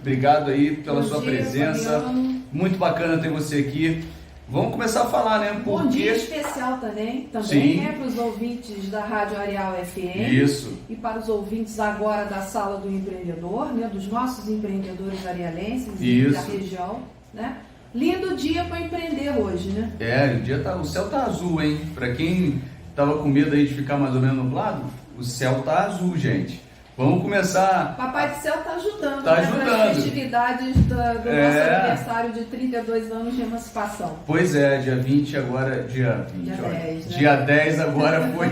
Obrigado aí pela sua presença. Fabiano. Muito bacana ter você aqui. Vamos começar a falar, né? Bom dia especial também né, para os ouvintes da Rádio Areal FM. Isso. E para os ouvintes agora da Sala do Empreendedor, né, dos nossos empreendedores arealenses e da região, né? Lindo dia para empreender hoje, né? O céu tá azul, hein? Para quem tava com medo aí de ficar mais ou menos nublado, o céu tá azul, gente. Vamos começar. Papai do Céu está ajudando, tá ajudando. Para as festividades do nosso aniversário de 32 anos de emancipação. Pois é, dia 20 agora, dia 20, dia 10, né? Dia 10 agora foi,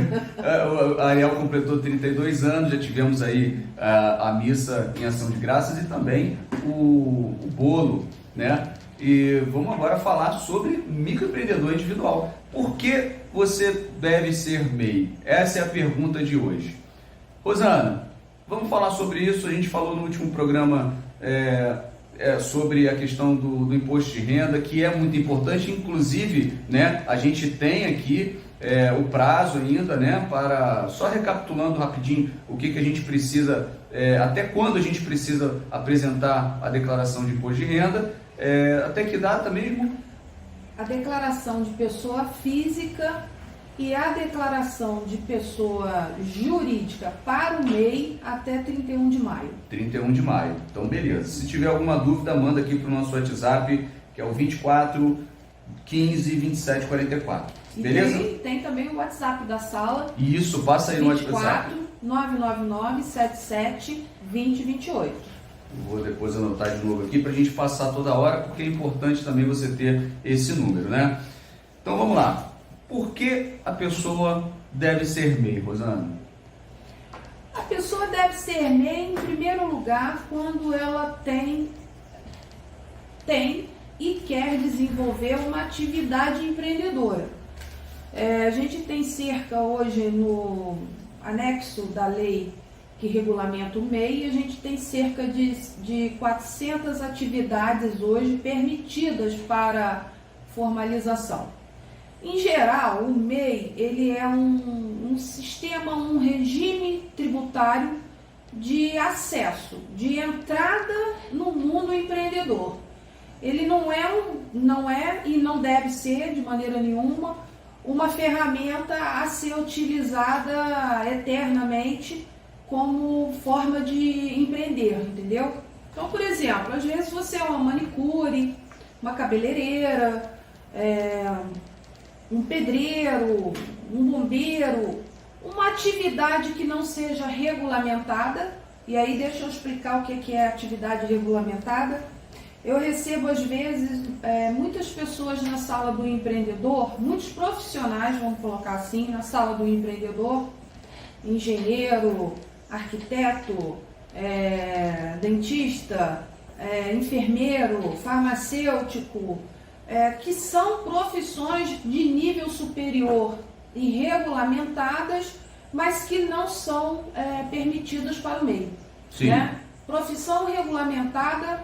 a Ariel completou 32 anos, já tivemos aí a missa em ação de graças e também o bolo, né? E vamos agora falar sobre microempreendedor individual. Por que você deve ser MEI? Essa é a pergunta de hoje. Rosana, vamos falar sobre isso. A gente falou no último programa sobre a questão do imposto de renda, que é muito importante. Inclusive, né, a gente tem aqui o prazo ainda, né, para, só recapitulando rapidinho, o que a gente precisa, até quando a gente precisa apresentar a declaração de imposto de renda, até que data mesmo? A declaração de pessoa física e a declaração de pessoa jurídica para o MEI até 31 de maio. 31 de maio. Então, beleza. Se tiver alguma dúvida, manda aqui para o nosso WhatsApp, que é o 24 15 27 44. Beleza? E tem também o WhatsApp da sala. Isso, passa aí no 24 WhatsApp. 999 77 2028. Vou depois anotar de novo aqui para a gente passar toda hora, porque é importante também você ter esse número, né? Então, vamos lá. Por que a pessoa deve ser MEI, Rosana? A pessoa deve ser MEI, em primeiro lugar, quando ela tem e quer desenvolver uma atividade empreendedora. A gente tem cerca hoje no anexo da lei que regulamenta o MEI, a gente tem cerca de 400 atividades hoje permitidas para formalização. Em geral, o MEI ele é um sistema, um regime tributário de acesso, de entrada no mundo empreendedor. Ele não é e não deve ser de maneira nenhuma uma ferramenta a ser utilizada eternamente como forma de empreender, entendeu? Então, por exemplo, às vezes você é uma manicure, uma cabeleireira, um pedreiro, um bombeiro, uma atividade que não seja regulamentada. E aí deixa eu explicar o que é atividade regulamentada. Eu recebo às vezes muitas pessoas na sala do empreendedor, muitos profissionais, vamos colocar assim, na sala do empreendedor, engenheiro, arquiteto, dentista, enfermeiro, farmacêutico, que são profissões de nível superior e regulamentadas, mas que não são permitidas para o MEI. Sim. Né? Profissão regulamentada,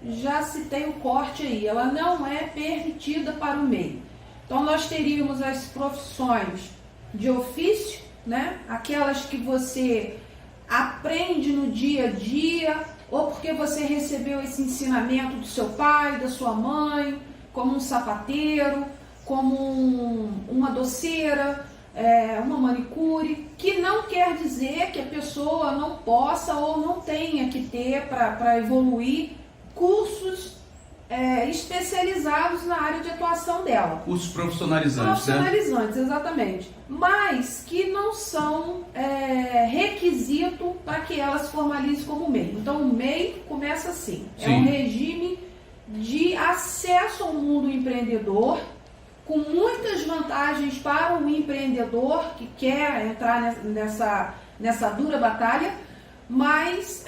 já citei o corte aí, ela não é permitida para o MEI. Então nós teríamos as profissões de ofício, né? Aquelas que você aprende no dia a dia, ou porque você recebeu esse ensinamento do seu pai, da sua mãe, como um sapateiro, como uma doceira, uma manicure, que não quer dizer que a pessoa não possa ou não tenha que ter para evoluir cursos especializados na área de atuação dela. Cursos profissionalizantes, Profissionalizantes, né? Exatamente. Mas que não são requisito para que ela se formalize como MEI. Então o MEI começa assim, Sim. É um regime de acesso ao mundo empreendedor, com muitas vantagens para o empreendedor que quer entrar nessa dura batalha, mas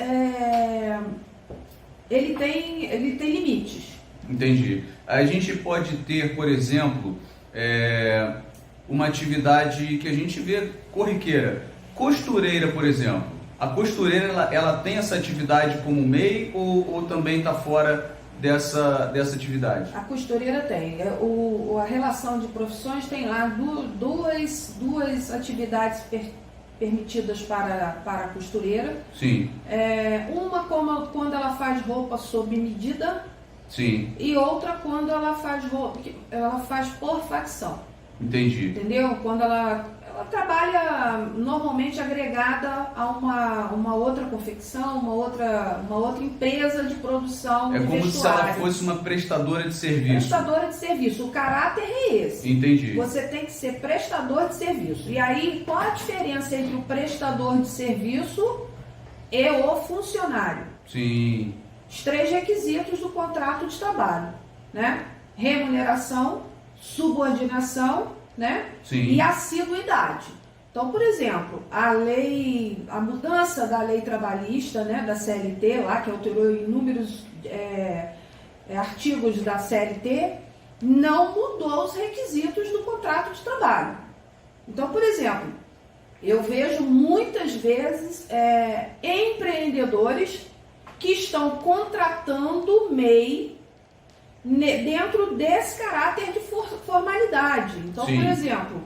ele tem limites. Entendi. A gente pode ter, por exemplo, uma atividade que a gente vê corriqueira. Costureira, por exemplo. A costureira, ela tem essa atividade como MEI ou também está fora dessa atividade? A costureira tem. A relação de profissões tem lá duas atividades permitidas para a costureira. Sim. Uma quando ela faz roupa sob medida. Sim. E outra quando ela faz por facção. Entendi. Entendeu? Quando ela trabalha normalmente agregada a uma outra confecção, uma outra empresa de produção de como vestuário. se ela fosse uma prestadora de serviço. Prestadora de serviço. O caráter é esse. Entendi. Você tem que ser prestador de serviço. E aí, qual a diferença entre o prestador de serviço e o funcionário? Sim. Os 3 requisitos do contrato de trabalho, né? Remuneração, subordinação, né? Sim. E assiduidade. Então, por exemplo, a mudança da lei trabalhista, né, da CLT, lá que alterou inúmeros artigos da CLT, não mudou os requisitos do contrato de trabalho. Então, por exemplo, eu vejo muitas vezes empreendedores que estão contratando MEI dentro desse caráter de formalidade. Então, Sim. por exemplo,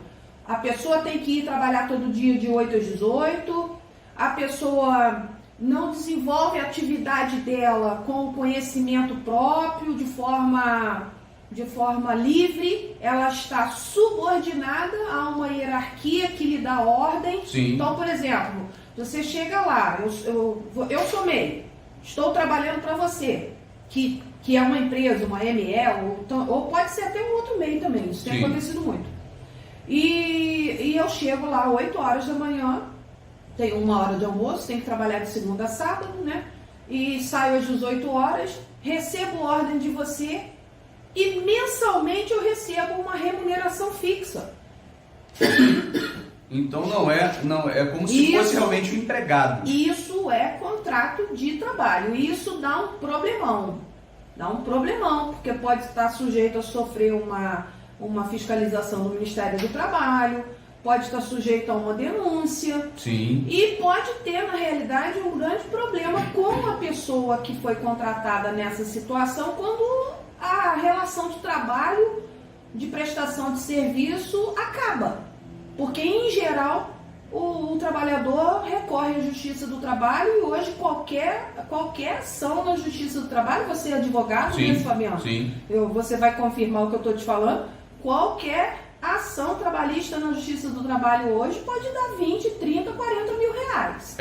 a pessoa tem que ir trabalhar todo dia de 8 às 18, a pessoa não desenvolve a atividade dela com o conhecimento próprio, de forma livre, ela está subordinada a uma hierarquia que lhe dá ordem. Sim. Então, por exemplo, você chega lá, eu sou MEI, estou trabalhando para você, que é uma empresa, uma ME, ou pode ser até um outro MEI também, isso tem acontecido muito. E eu chego lá 8 horas da manhã, tenho 1 hora de almoço, tenho que trabalhar de segunda a sábado, né? E saio às 18 horas, recebo ordem de você e mensalmente eu recebo uma remuneração fixa. Então não é como se fosse realmente um empregado. Isso é contrato de trabalho. E isso dá um problemão. Porque pode estar sujeito a sofrer uma fiscalização do Ministério do Trabalho, pode estar sujeito a uma denúncia. Sim. E pode ter, na realidade, um grande problema com a pessoa que foi contratada nessa situação quando a relação de trabalho, de prestação de serviço, acaba. Porque, em geral, o trabalhador recorre à Justiça do Trabalho e hoje qualquer ação na Justiça do Trabalho, você é advogado, sim, né, Fabiano? Sim. Você vai confirmar o que eu estou te falando. Qualquer ação trabalhista na Justiça do Trabalho hoje pode dar 20, 30, 40 mil reais.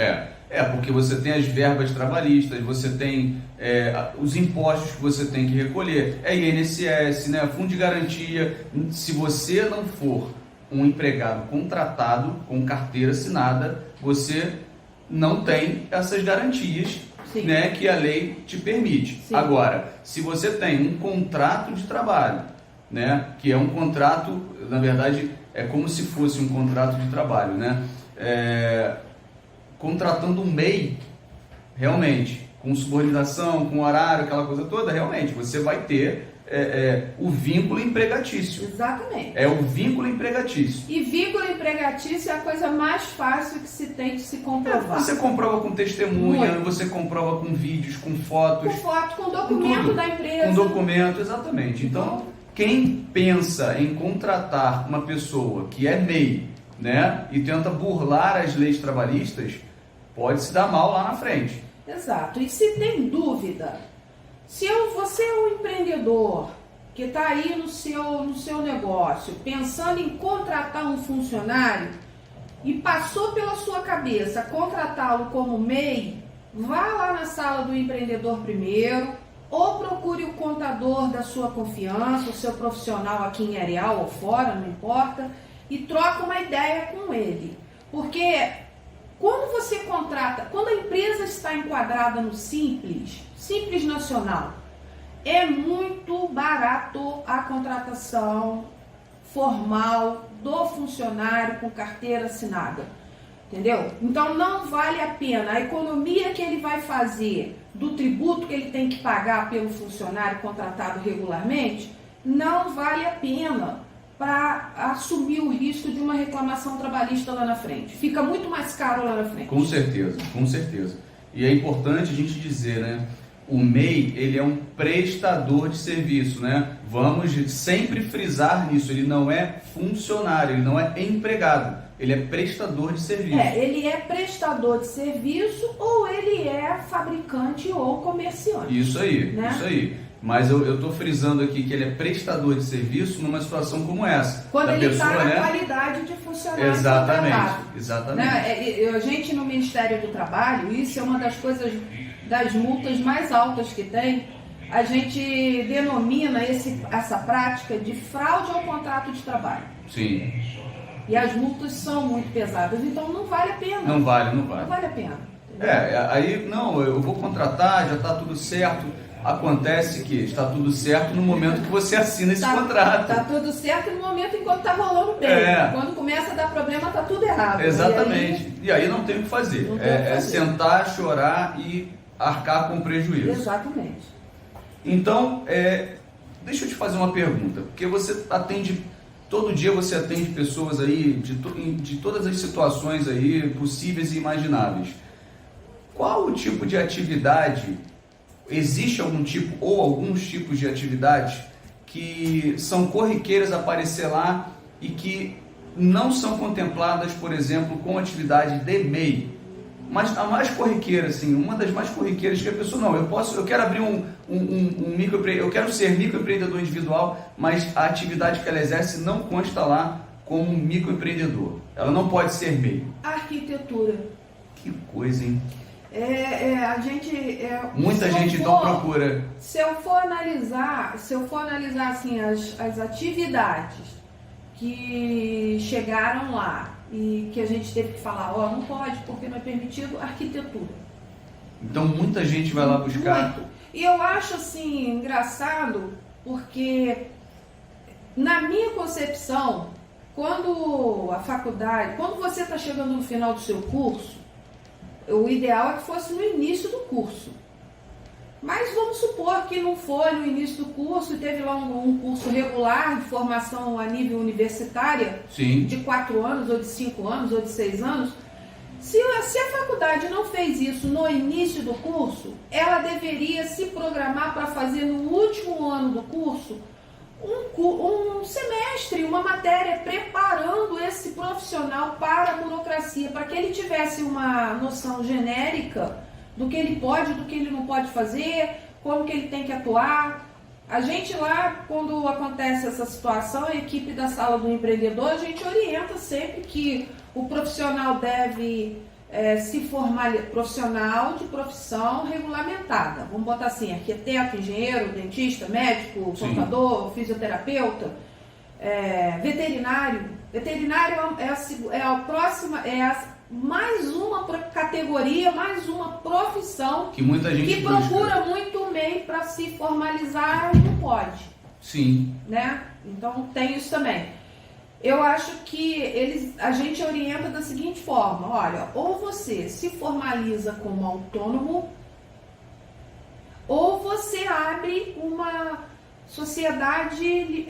Porque você tem as verbas trabalhistas, você tem os impostos que você tem que recolher, INSS, né, Fundo de Garantia. Se você não for um empregado contratado com carteira assinada, você não tem essas garantias, né, que a lei te permite. Sim. Agora, se você tem um contrato de trabalho, né, que é um contrato, na verdade, é como se fosse um contrato de trabalho, né, contratando um MEI, realmente, com subordinação, com horário, aquela coisa toda, realmente, você vai ter o vínculo empregatício. Exatamente. É o vínculo empregatício. E vínculo empregatício é a coisa mais fácil que se tem de se comprovar. Você comprova com testemunha, você comprova com vídeos, com fotos. Com documento da empresa. Com documento, exatamente. Então, quem pensa em contratar uma pessoa que é MEI, né, e tenta burlar as leis trabalhistas, pode se dar mal lá na frente. Exato. E se tem dúvida, você é um empreendedor que está aí no seu negócio, pensando em contratar um funcionário e passou pela sua cabeça contratá-lo como MEI, vá lá na sala do empreendedor primeiro, ou procure o contador da sua confiança, o seu profissional aqui em Areal ou fora, não importa, e troca uma ideia com ele. Porque quando você contrata, quando a empresa está enquadrada no Simples Nacional, é muito barato a contratação formal do funcionário com carteira assinada, entendeu? Então não vale a pena, a economia que ele vai fazer do tributo que ele tem que pagar pelo funcionário contratado regularmente, não vale a pena para assumir o risco de uma reclamação trabalhista lá na frente. Fica muito mais caro lá na frente. Com certeza, com certeza. E é importante a gente dizer, né? O MEI, ele é um prestador de serviço, né? Vamos sempre frisar nisso, ele não é funcionário, ele não é empregado. Ele é prestador de serviço. Ele é prestador de serviço ou ele é fabricante ou comerciante. Isso aí, né? Isso aí. Mas eu estou frisando aqui que ele é prestador de serviço numa situação como essa. Quando ele está na né? qualidade de funcionário. Exatamente. Né? A gente no Ministério do Trabalho, isso é uma das coisas, das multas mais altas que tem, a gente denomina essa prática de fraude ao contrato de trabalho. Sim. E as multas são muito pesadas, então não vale a pena. Não vale. Não vale a pena. Aí, não, eu vou contratar, já está tudo certo. Acontece que está tudo certo no momento que você assina esse contrato. Está tudo certo no momento enquanto está rolando bem. Quando começa a dar problema, está tudo errado. Exatamente. E aí não tem o que fazer. É sentar, chorar e arcar com prejuízo. Exatamente. Então, deixa eu te fazer uma pergunta. Porque você atende, todo dia você atende pessoas aí de todas as situações aí possíveis e imagináveis. Qual o tipo de atividade... Existe algum tipo ou alguns tipos de atividades que são corriqueiras a aparecer lá e que não são contempladas, por exemplo, com atividade de MEI? Mas a mais corriqueira, assim, uma das mais corriqueiras que a pessoa, não, eu quero abrir um microempreendedor, eu quero ser microempreendedor individual, mas a atividade que ela exerce não consta lá como microempreendedor. Ela não pode ser MEI. Arquitetura. Que coisa, hein? A gente... Muita gente então procura. Se eu for analisar assim, as atividades que chegaram lá e que a gente teve que falar, não pode porque não é permitido, arquitetura. Então muita gente vai lá buscar. Muito. E eu acho assim engraçado porque na minha concepção, quando você está chegando no final do seu curso, o ideal é que fosse no início do curso. Mas vamos supor que não foi no início do curso e teve lá um curso regular de formação a nível universitária. Sim. De 4 anos, ou de 5 anos, ou de 6 anos. Se a faculdade não fez isso no início do curso, ela deveria se programar para fazer no último ano do curso um semestre, uma matéria preparando esse profissional para a burocracia, para que ele tivesse uma noção genérica do que ele pode, do que ele não pode fazer, como que ele tem que atuar. A gente lá, quando acontece essa situação, a equipe da Sala do Empreendedor, a gente orienta sempre que o profissional deve se formar, profissional de profissão regulamentada. Vamos botar assim, arquiteto, engenheiro, dentista, médico, contador, fisioterapeuta, veterinário. Veterinário é a próxima, mais uma categoria, mais uma profissão que muita gente procura muito meio para se formalizar e não pode. Sim. Né? Então tem isso também. Eu acho que a gente orienta da seguinte forma, olha, ou você se formaliza como autônomo, ou você abre uma sociedade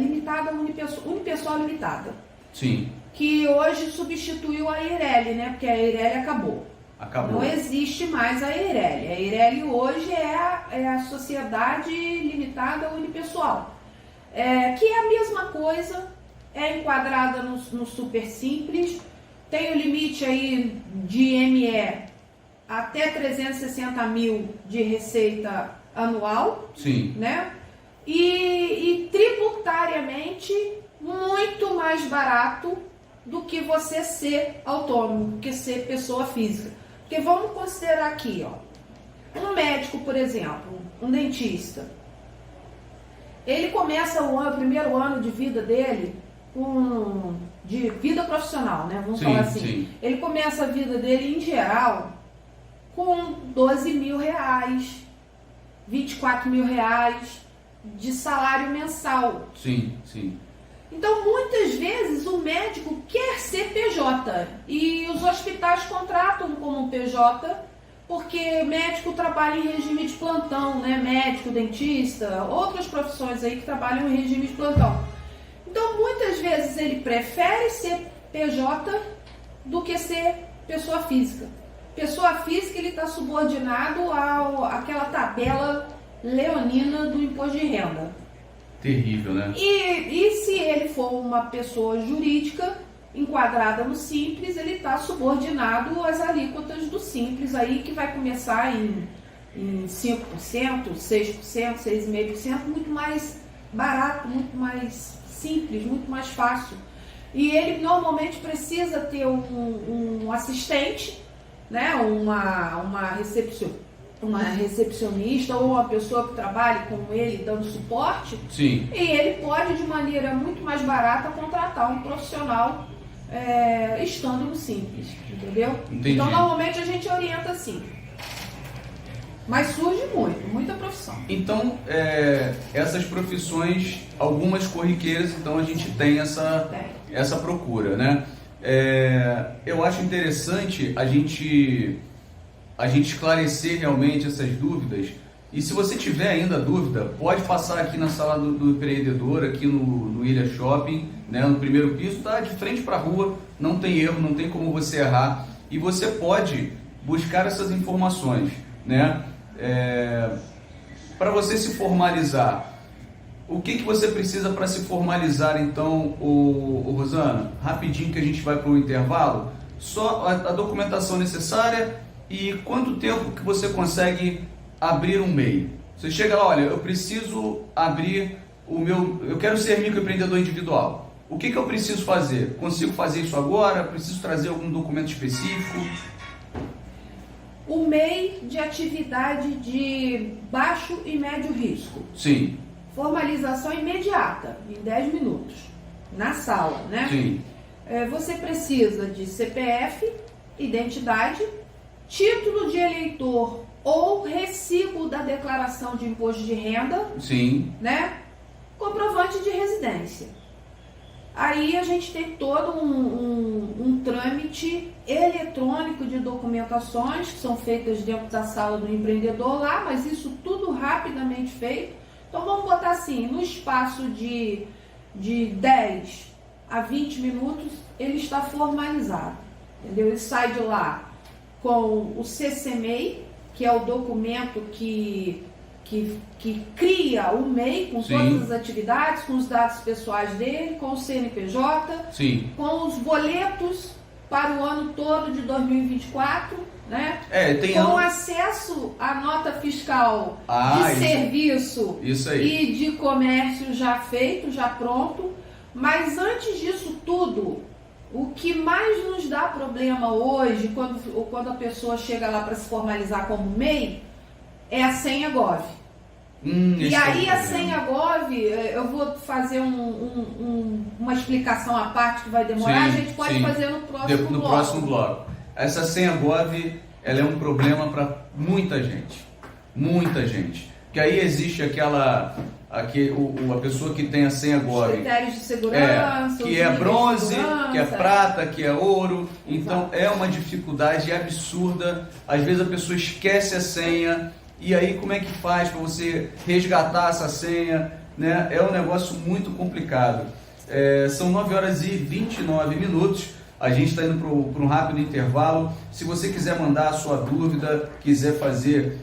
limitada, unipessoal limitada. Sim. Que hoje substituiu a EIRELI, né? Porque a EIRELI acabou. Não existe mais a EIRELI. A EIRELI hoje é a sociedade limitada unipessoal. Que é a mesma coisa, é enquadrada no super simples, tem o limite aí de ME até 360 mil de receita anual. Sim. Né? E tributariamente muito mais barato do que você ser autônomo, do que ser pessoa física. Porque vamos considerar aqui, um médico, por exemplo, um dentista, ele começa o primeiro ano de vida dele de vida profissional, né? Vamos falar assim. Sim. Ele começa a vida dele, em geral, com 12 mil reais, 24 mil reais de salário mensal. Sim, sim. Então, muitas vezes, o médico quer ser PJ e os hospitais contratam como PJ porque médico trabalha em regime de plantão, né? Médico, dentista, outras profissões aí que trabalham em regime de plantão. Então, muitas vezes, ele prefere ser PJ do que ser pessoa física. Pessoa física, ele está subordinado àquela tabela leonina do imposto de renda. Terrível, né? E se ele for uma pessoa jurídica, enquadrada no Simples, ele está subordinado às alíquotas do Simples, aí que vai começar em 5%, 6%, 6,5%, muito mais barato, muito mais simples, muito mais fácil. E ele normalmente precisa ter um assistente, né, uma recepcionista ou uma pessoa que trabalhe com ele dando suporte. Sim. E ele pode, de maneira muito mais barata, contratar um profissional estando no Simples, entendeu? Entendi. Então, normalmente a gente orienta assim. Mas surge muita profissão. Então, essas profissões, algumas corriqueiras, então a gente tem essa procura, né? Eu acho interessante a gente esclarecer realmente essas dúvidas. E se você tiver ainda dúvida, pode passar aqui na sala do empreendedor, aqui no Ilha Shopping, né, no primeiro piso, tá de frente para a rua, não tem erro, não tem como você errar. E você pode buscar essas informações, né? Para você se formalizar. O que você precisa para se formalizar, então, Rosana? Rapidinho que a gente vai para o intervalo. Só a documentação necessária e quanto tempo que você consegue abrir um MEI. Você chega lá, olha, eu preciso abrir eu quero ser microempreendedor individual. O que eu preciso fazer? Consigo fazer isso agora? Preciso trazer algum documento específico? O MEI de atividade de baixo e médio risco. Sim. Formalização imediata, em 10 minutos, na sala, né? Sim. Você precisa de CPF, identidade, título de eleitor ou recibo da declaração de imposto de renda. Sim. Né? Comprovante de residência. Aí a gente tem todo um trâmite eletrônico de documentações que são feitas dentro da sala do empreendedor lá, mas isso tudo rapidamente feito. Então vamos botar assim, no espaço de 10 a 20 minutos ele está formalizado, entendeu? Ele sai de lá com o CCMEI, que é o documento que cria o MEI com Sim. todas as atividades, com os dados pessoais dele, com o CNPJ, Sim. com os boletos para o ano todo de 2024, né? Com acesso à nota fiscal de serviço isso aí. E de comércio já feito, já pronto. Mas antes disso tudo, o que mais nos dá problema hoje, quando a pessoa chega lá para se formalizar como MEI, é a senha Gov. E aí a senha Gov, eu vou fazer uma explicação à parte que vai demorar, sim, a gente pode sim. fazer no próximo bloco. Essa senha Gov, ela é um problema para muita gente. Muita gente. Que aí existe a pessoa que tem a senha Gov. Critérios de segurança. Que é bronze, que é prata, que é ouro. Então é uma dificuldade absurda. Às vezes a pessoa esquece a senha. E aí como é que faz para você resgatar essa senha? Né? É um negócio muito complicado. São 9h29. A gente está indo para um rápido intervalo. Se você quiser mandar a sua dúvida, quiser fazer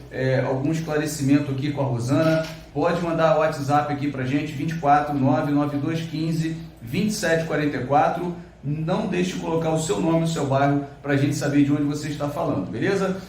algum esclarecimento aqui com a Rosana, pode mandar o WhatsApp aqui para a gente, 24 99215 2744. Não deixe de colocar o seu nome e o seu bairro para a gente saber de onde você está falando, beleza?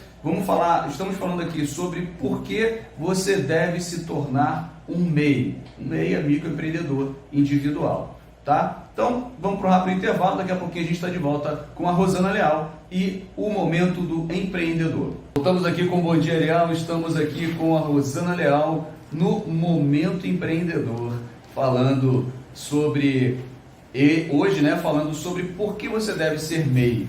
Estamos falando aqui sobre por que você deve se tornar um MEI. Um MEI é microempreendedor individual, tá? Então, vamos para o rápido intervalo. Daqui a pouquinho a gente está de volta com a Rosana Leal e o Momento do Empreendedor. Voltamos aqui com o Bom Dia Leal. Estamos aqui com a Rosana Leal no Momento Empreendedor, falando sobre por que você deve ser MEI.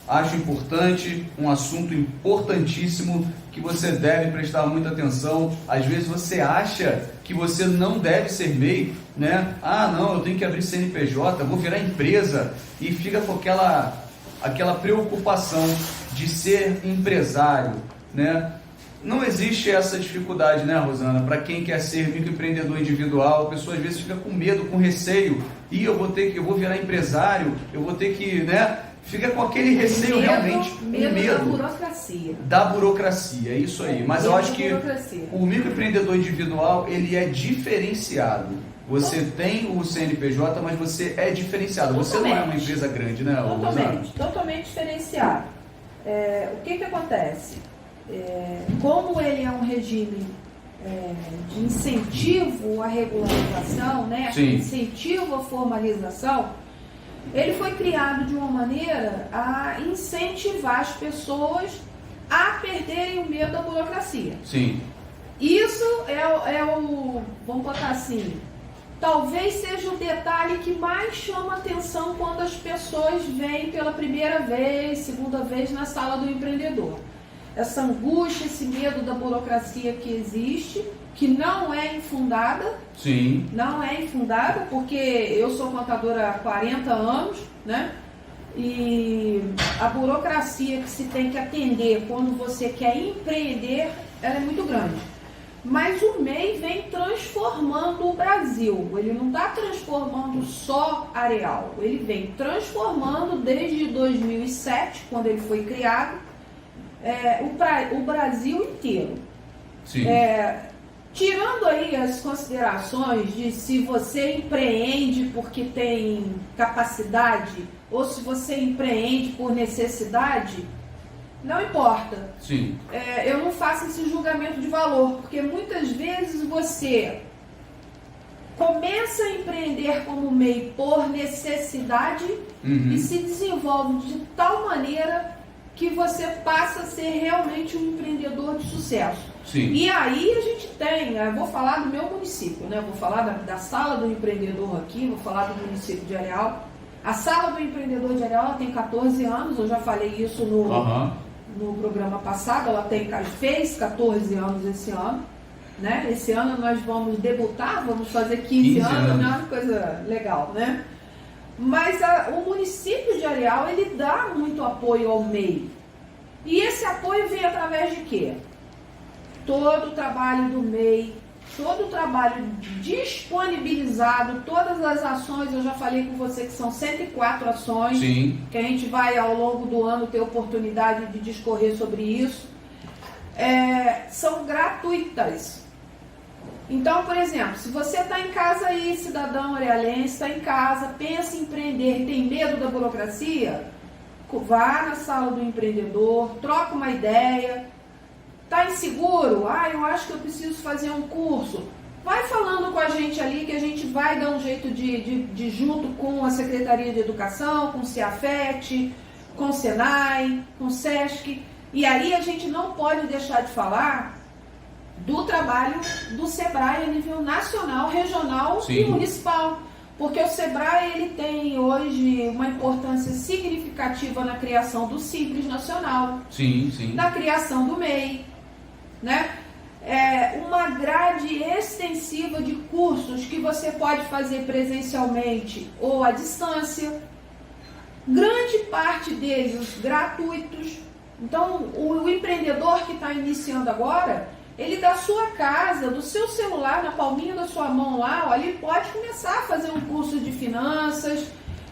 Acho importante, um assunto importantíssimo que você deve prestar muita atenção. Às vezes você acha que você não deve ser MEI, né? Não, eu tenho que abrir CNPJ, vou virar empresa, e fica com aquela preocupação de ser empresário, né? Não existe essa dificuldade, né, Rosana? Para quem quer ser microempreendedor individual, a pessoa às vezes fica com medo, com receio. Eu vou virar empresário, eu vou ter que, né? Fica com aquele receio realmente, medo da burocracia. Da burocracia, é isso aí. Mas eu acho que o microempreendedor individual, ele é diferenciado. Você tem o CNPJ, mas você é diferenciado. Você não é uma empresa grande, né, Rosana? Totalmente diferenciado. O que acontece? Como ele é um regime de incentivo à regularização, né? Incentivo à formalização, ele foi criado de uma maneira a incentivar as pessoas a perderem o medo da burocracia. Sim. Isso vamos botar assim, talvez seja o detalhe que mais chama atenção quando as pessoas vêm pela primeira vez, segunda vez na sala do empreendedor. Essa angústia, esse medo da burocracia que existe, que não é infundada. Sim. Não é infundada, porque eu sou contadora há 40 anos, né? E a burocracia que se tem que atender quando você quer empreender, ela é muito grande. Mas o MEI vem transformando o Brasil. Ele não está transformando só Areal. Ele vem transformando desde 2007, quando ele foi criado, o Brasil inteiro. Sim. Tirando aí as considerações de se você empreende porque tem capacidade ou se você empreende por necessidade, não importa. Sim. Eu não faço esse julgamento de valor, porque muitas vezes você começa a empreender como MEI por necessidade e se desenvolve de tal maneira que você passa a ser realmente um empreendedor de sucesso. Sim. E aí a gente tem, eu vou falar do meu município, né? Vou falar da sala do empreendedor aqui, vou falar do município de Areal. A sala do empreendedor de Areal, ela tem 14 anos, eu já falei isso no programa passado, ela fez 14 anos esse ano, né? Esse ano nós vamos debutar, vamos fazer 15 anos, né? Uma coisa legal, né? Mas o município de Areal, ele dá muito apoio ao MEI. E esse apoio vem através de quê? Todo o trabalho do MEI, todo o trabalho disponibilizado, todas as ações, eu já falei com você que são 104 ações, sim, que a gente vai ao longo do ano ter oportunidade de discorrer sobre isso, são gratuitas. Então, por exemplo, se você está em casa aí, cidadão arealense, está em casa, pensa em empreender e tem medo da burocracia, vá na sala do empreendedor, troca uma ideia. Está inseguro? Eu acho que eu preciso fazer um curso. Vai falando com a gente ali que a gente vai dar um jeito de junto com a Secretaria de Educação, com o CEAFET, com o SENAI, com o SESC. E aí a gente não pode deixar de falar do trabalho do SEBRAE a nível nacional, regional e municipal. Porque o SEBRAE ele tem hoje uma importância significativa na criação do Simples Nacional, na criação do MEI, né? Uma grade extensiva de cursos que você pode fazer presencialmente ou à distância, grande parte deles gratuitos. Então, o empreendedor que está iniciando agora, ele da sua casa, do seu celular, na palminha da sua mão lá, ele pode começar a fazer um curso de finanças,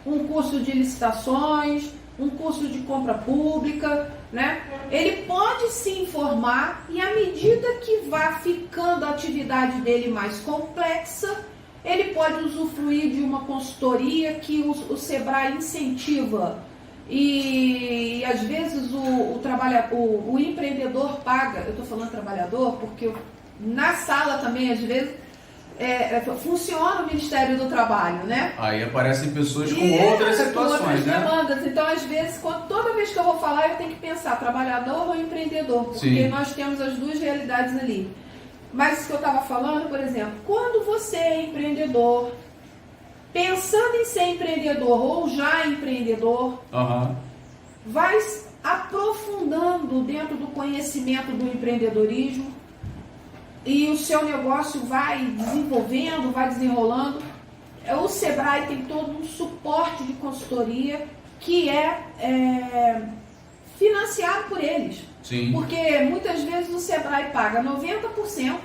um curso de licitações, um curso de compra pública, né? Ele pode se informar e à medida que vá ficando a atividade dele mais complexa, ele pode usufruir de uma consultoria que o SEBRAE incentiva. E às vezes o empreendedor paga, eu estou falando trabalhador porque na sala também às vezes funciona o Ministério do Trabalho, né? Aí aparecem pessoas com outras situações, né? Demandas. Então às vezes, toda vez que eu vou falar eu tenho que pensar trabalhador ou empreendedor, porque nós temos as duas realidades ali. Mas o que eu estava falando, por exemplo, quando você é empreendedor, pensando em ser empreendedor ou já empreendedor, vai aprofundando dentro do conhecimento do empreendedorismo e o seu negócio vai desenvolvendo, vai desenrolando. O SEBRAE tem todo um suporte de consultoria que é financiado por eles. Porque muitas vezes o SEBRAE paga 90%,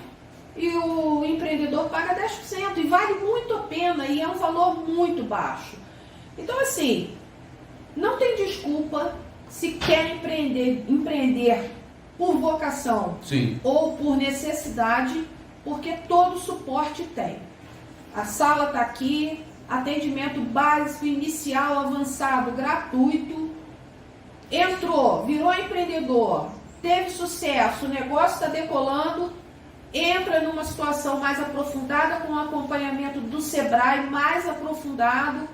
e o empreendedor paga 10%, e vale muito a pena, e é um valor muito baixo. Então, assim, não tem desculpa se quer empreender por vocação ou por necessidade, porque todo suporte tem. A sala está aqui, atendimento básico, inicial, avançado, gratuito. Entrou, virou empreendedor, teve sucesso, o negócio está decolando, entra numa situação mais aprofundada com o acompanhamento do Sebrae mais aprofundado,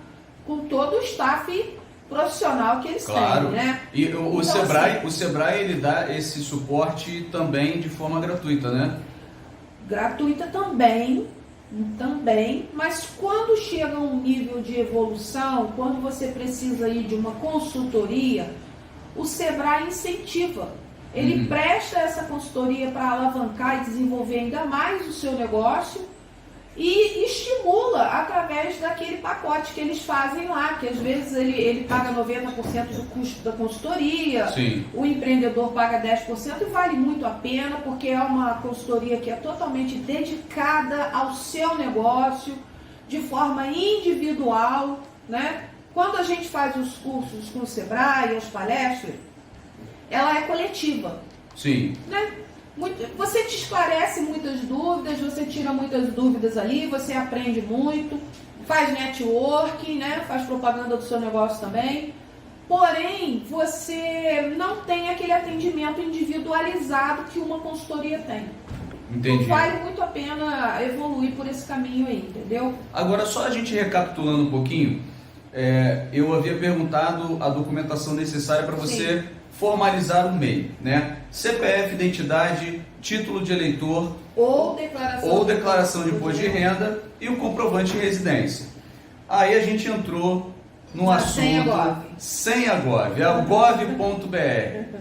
com todo o staff profissional que eles têm, né? E então, o Sebrae ele dá esse suporte também de forma gratuita, né? Gratuita também, mas quando chega a um nível de evolução, quando você precisa ir de uma consultoria, o Sebrae incentiva. Ele presta essa consultoria para alavancar e desenvolver ainda mais o seu negócio e estimula através daquele pacote que eles fazem lá, que às vezes ele paga 90% do custo da consultoria, Sim. O empreendedor paga 10% e vale muito a pena, porque é uma consultoria que é totalmente dedicada ao seu negócio, de forma individual, né? Quando a gente faz os cursos com o Sebrae, as palestras, ela é coletiva. Sim. Né? Você te esclarece muitas dúvidas, você tira muitas dúvidas ali, você aprende muito, faz networking, né? Faz propaganda do seu negócio também. Porém, você não tem aquele atendimento individualizado que uma consultoria tem. Entendi. Vale muito a pena evoluir por esse caminho aí, entendeu? Agora, só a gente recapitulando um pouquinho, eu havia perguntado a documentação necessária para você formalizar o MEI, né? CPF, identidade, título de eleitor ou declaração de imposto de renda e o comprovante de residência. Aí a gente entrou no assunto senha Gov, a gov.br.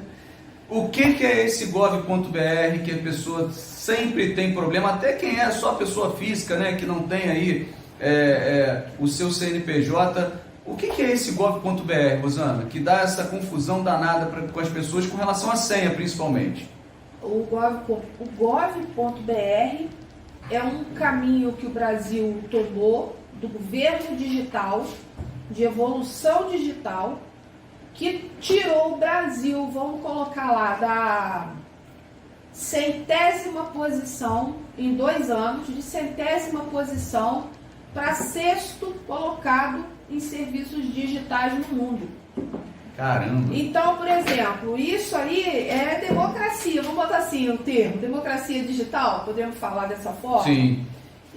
O que é esse gov.br que a pessoa sempre tem problema, até quem é só pessoa física, né, que não tem aí o seu CNPJ. O que é esse gov.br, Rosana, que dá essa confusão danada com as pessoas com relação à senha, principalmente? O gov.br é um caminho que o Brasil tomou do governo digital, de evolução digital, que tirou o Brasil, vamos colocar lá, da 100ª posição em 2 anos, de 100ª posição para 6º colocado em serviços digitais no mundo. Caramba! Então, por exemplo, isso aí é democracia, vamos botar assim o termo, democracia digital, podemos falar dessa forma? Sim.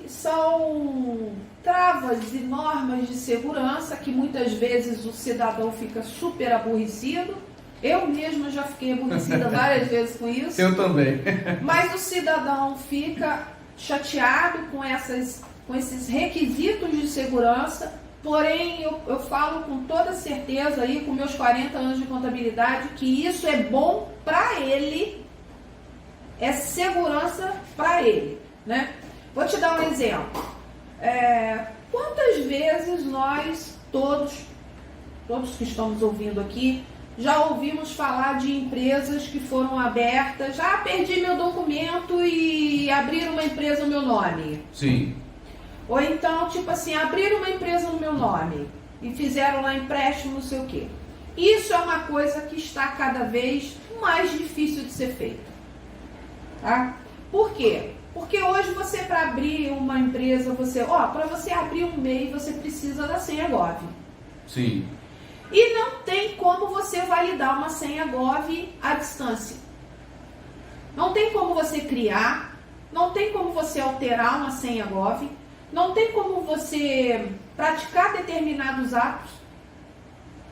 São travas e normas de segurança que muitas vezes o cidadão fica super aborrecido. Eu mesma já fiquei aborrecida várias vezes com isso. Eu também. Mas o cidadão fica chateado com esses requisitos de segurança. Porém, eu falo com toda certeza aí, com meus 40 anos de contabilidade, que isso é bom para ele, é segurança para ele, né? Vou te dar um exemplo. Quantas vezes nós, todos que estamos ouvindo aqui, já ouvimos falar de empresas que foram abertas, perdi meu documento e abriram uma empresa no meu nome. Sim. Ou então, tipo assim, abriram uma empresa no meu nome e fizeram lá empréstimo, não sei o quê. Isso é uma coisa que está cada vez mais difícil de ser feita. Tá? Por quê? Porque hoje você, para abrir uma empresa, para você abrir um MEI, você precisa da senha Gov. Sim. E não tem como você validar uma senha Gov à distância. Não tem como você criar, não tem como você alterar uma senha Gov, não tem como você praticar determinados atos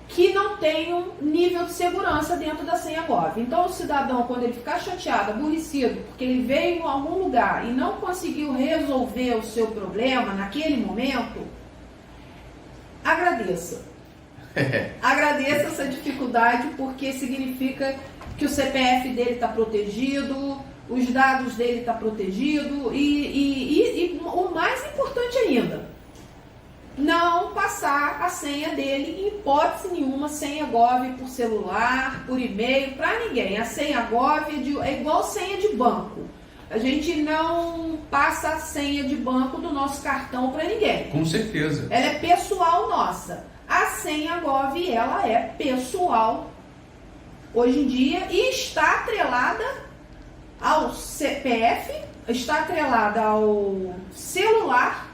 que não tenham nível de segurança dentro da senha Gov. Então, o cidadão, quando ele ficar chateado, aborrecido, porque ele veio em algum lugar e não conseguiu resolver o seu problema naquele momento, agradeça. Agradeça essa dificuldade, porque significa que o CPF dele está protegido, os dados dele estão protegidos e o mais importante ainda, não passar a senha dele em hipótese nenhuma, senha Gov por celular, por e-mail, para ninguém. A senha Gov é igual senha de banco. A gente não passa a senha de banco do nosso cartão para ninguém. Com certeza. Ela é pessoal nossa. A senha Gov, ela é pessoal hoje em dia e está atrelada ao CPF, está atrelada ao celular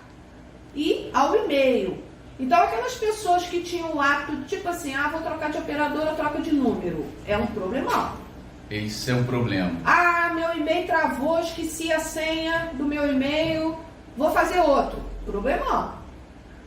e ao e-mail. Então, aquelas pessoas que tinham o hábito, tipo assim, vou trocar de operadora, troca de número, é um problemão. Esse é um problema. Meu e-mail travou, esqueci a senha do meu e-mail, vou fazer outro. Problemão.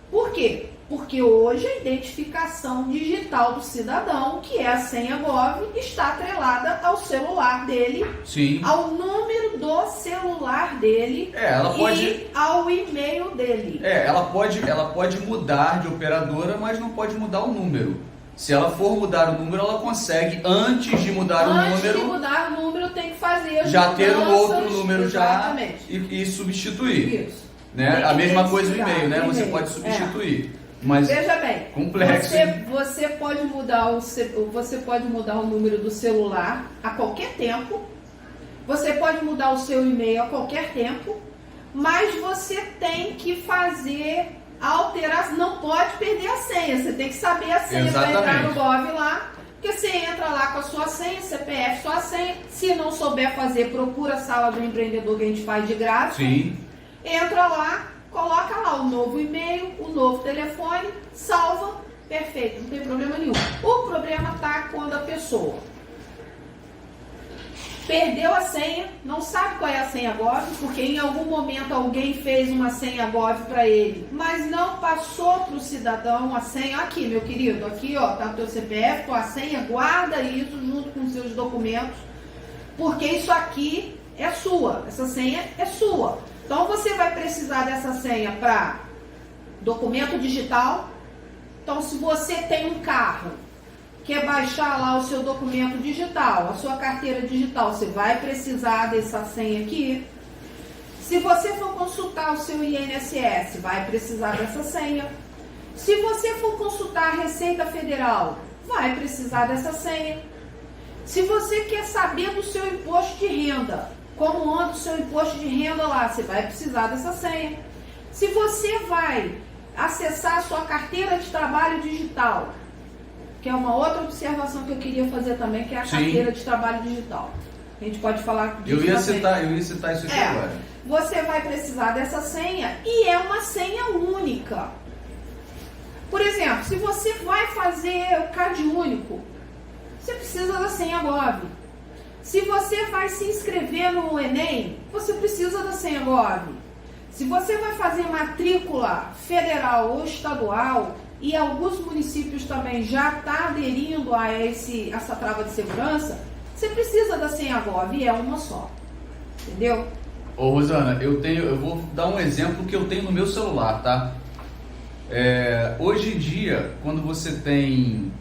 Por quê? Porque hoje a identificação digital do cidadão, que é a senha Gov, está atrelada ao celular dele, sim, ao número do celular dele e ao e-mail dele. Ela pode mudar de operadora, mas não pode mudar o número. Se ela for mudar o número, ela consegue, antes de mudar o número... Antes de mudar o número, tem que fazer as já mudanças, ter um outro número exatamente. e substituir. Isso. Né? A mesma coisa no e-mail, né? Você pode substituir. Mas veja bem, complexo. Você pode mudar o número do celular a qualquer tempo. Você pode mudar o seu e-mail a qualquer tempo, mas você tem que fazer alteração, não pode perder a senha. Você tem que saber a senha para entrar no Gov lá. Porque você entra lá com a sua senha, CPF, sua senha. Se não souber fazer, procura a sala do empreendedor que a gente faz de graça. Sim. Entra lá, coloca lá o novo e-mail, o novo telefone, salva, perfeito, não tem problema nenhum. O problema está quando a pessoa perdeu a senha, não sabe qual é a senha Gov, porque em algum momento alguém fez uma senha Gov para ele, mas não passou para o cidadão a senha. Aqui, meu querido, aqui ó, tá o teu CPF, tua senha, guarda isso junto com os seus documentos, porque isso aqui é sua, essa senha é sua. Então você vai precisar dessa senha para documento digital. Então, se você tem um carro, quer baixar lá o seu documento digital, a sua carteira digital, você vai precisar dessa senha aqui. Se você for consultar o seu INSS, vai precisar dessa senha. Se você for consultar a Receita Federal, vai precisar dessa senha. Se você quer saber do seu imposto de renda, como anda o seu imposto de renda lá, você vai precisar dessa senha. Se você vai acessar a sua carteira de trabalho digital, que é uma outra observação que eu queria fazer também, que é a carteira de trabalho digital. A gente pode falar disso. Eu ia citar isso aqui agora. Você vai precisar dessa senha e é uma senha única. Por exemplo, se você vai fazer o CAD único, você precisa da senha Gov. Se você vai se inscrever no Enem, você precisa da senha Gov. Se você vai fazer matrícula federal ou estadual, e alguns municípios também já estão aderindo a essa trava de segurança, você precisa da senha Gov e é uma só. Entendeu? Ô Rosana, eu vou dar um exemplo que eu tenho no meu celular, tá? Hoje em dia, quando você tem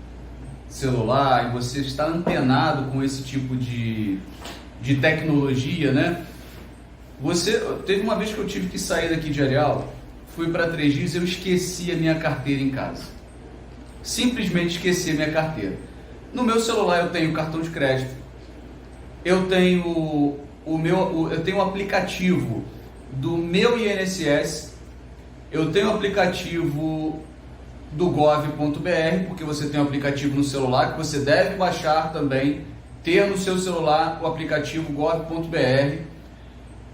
celular e você está antenado com esse tipo de tecnologia, né? Teve uma vez que eu tive que sair daqui de Areal, fui para 3 dias, eu esqueci a minha carteira em casa. Simplesmente esqueci a minha carteira. No meu celular eu tenho cartão de crédito, eu tenho eu tenho o aplicativo do meu INSS, eu tenho o aplicativo do gov.br, porque você tem um aplicativo no celular que você deve baixar também, ter no seu celular o aplicativo gov.br.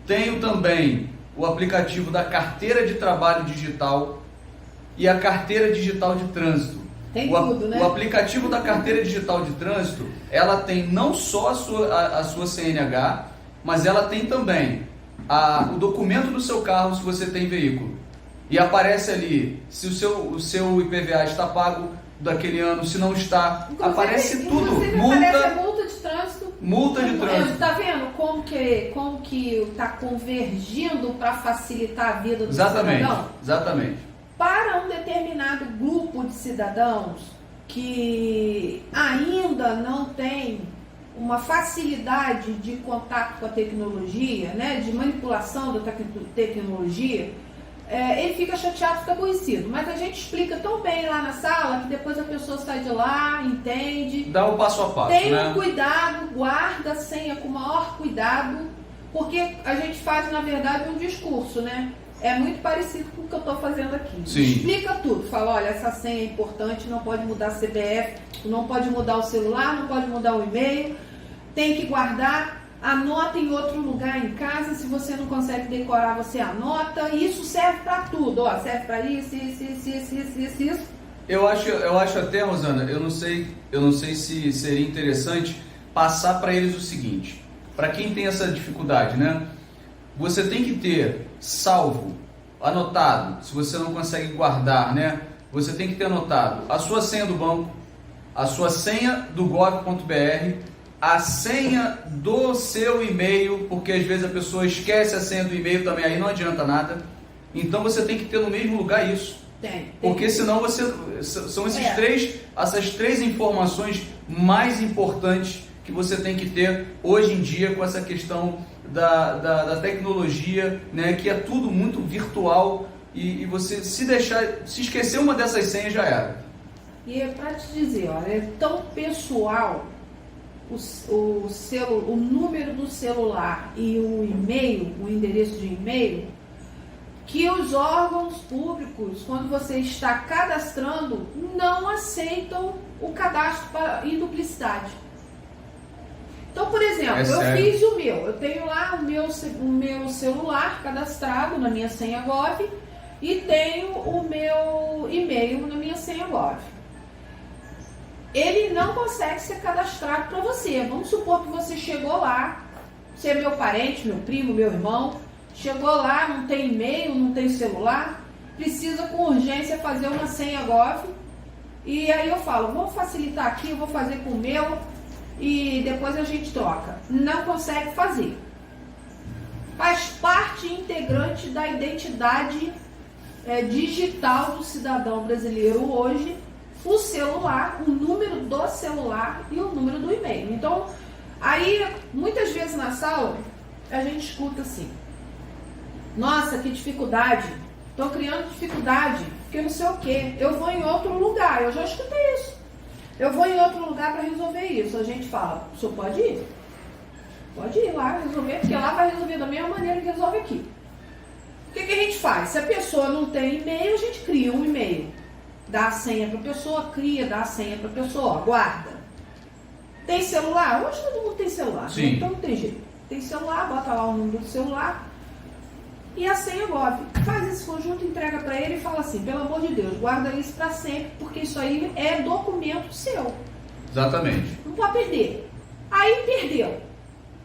Tenho também o aplicativo da carteira de trabalho digital e a carteira digital de trânsito. Tem tudo, né? O aplicativo da carteira digital de trânsito, ela tem não só a sua CNH, mas ela tem também o documento do seu carro, se você tem veículo. E aparece ali se o seu IPVA está pago daquele ano, se não está, aparece tudo. Aparece multa de trânsito. Multa de trânsito. Está vendo como que está convergindo para facilitar a vida do cidadão? Exatamente. Para um determinado grupo de cidadãos que ainda não tem uma facilidade de contato com a tecnologia, né, de manipulação da tecnologia, ele fica chateado, fica aborrecido. Mas a gente explica tão bem lá na sala que depois a pessoa sai de lá, entende. Dá o passo a passo, tem né? um cuidado, guarda a senha com o maior cuidado, porque a gente faz, na verdade, um discurso, né? É muito parecido com o que eu estou fazendo aqui. Sim. Explica tudo. Fala, olha, essa senha é importante, não pode mudar CPF, não pode mudar o celular, não pode mudar o e-mail, tem que guardar. anota em outro lugar em casa, se você não consegue decorar, você anota, e isso serve para tudo, ó, serve para isso. Eu acho até, Rosana, eu não sei se seria interessante passar para eles o seguinte, para quem tem essa dificuldade, né? Você tem que ter salvo, anotado, se você não consegue guardar, né? Você tem que ter anotado a sua senha do banco, a sua senha do gov.br, a senha do seu e-mail, porque às vezes a pessoa esquece a senha do e-mail também, aí não adianta nada. Então você tem que ter no mesmo lugar isso. Porque senão são essas três informações mais importantes que você tem que ter hoje em dia com essa questão da tecnologia, né, que é tudo muito virtual e você se esquecer uma dessas senhas já era. E é para te dizer, olha, é tão pessoal o número do celular e o e-mail, o endereço de e-mail, que os órgãos públicos, quando você está cadastrando, não aceitam o cadastro em duplicidade. Então, por exemplo, eu fiz o meu, eu tenho lá o meu celular cadastrado na minha senha Gov e tenho o meu e-mail na minha senha Gov. Ele não consegue ser cadastrado para você. Vamos supor que você chegou lá, você é meu parente, meu primo, meu irmão, chegou lá, não tem e-mail, não tem celular, precisa com urgência fazer uma senha Gov, e aí eu falo, vou facilitar aqui, eu vou fazer com o meu, e depois a gente troca. Não consegue fazer. Faz parte integrante da identidade digital do cidadão brasileiro hoje, o celular, o número do celular e o número do e-mail. Então, aí, muitas vezes na sala, a gente escuta assim, nossa, que dificuldade, estou criando dificuldade, porque não sei o que, eu vou em outro lugar, eu já escutei isso, eu vou em outro lugar para resolver isso. A gente fala, o senhor pode ir lá resolver, porque lá vai resolver da mesma maneira que resolve aqui. O que a gente faz? Se a pessoa não tem e-mail, a gente cria um e-mail, dá a senha para a pessoa, dá a senha para a pessoa, guarda. Tem celular? Hoje todo mundo tem celular, né? Então não tem jeito. Tem celular, bota lá o número do celular e a senha Gov. Faz esse conjunto, entrega para ele e fala assim, pelo amor de Deus, guarda isso para sempre, porque isso aí é documento seu. Exatamente. Não pode perder. Aí perdeu.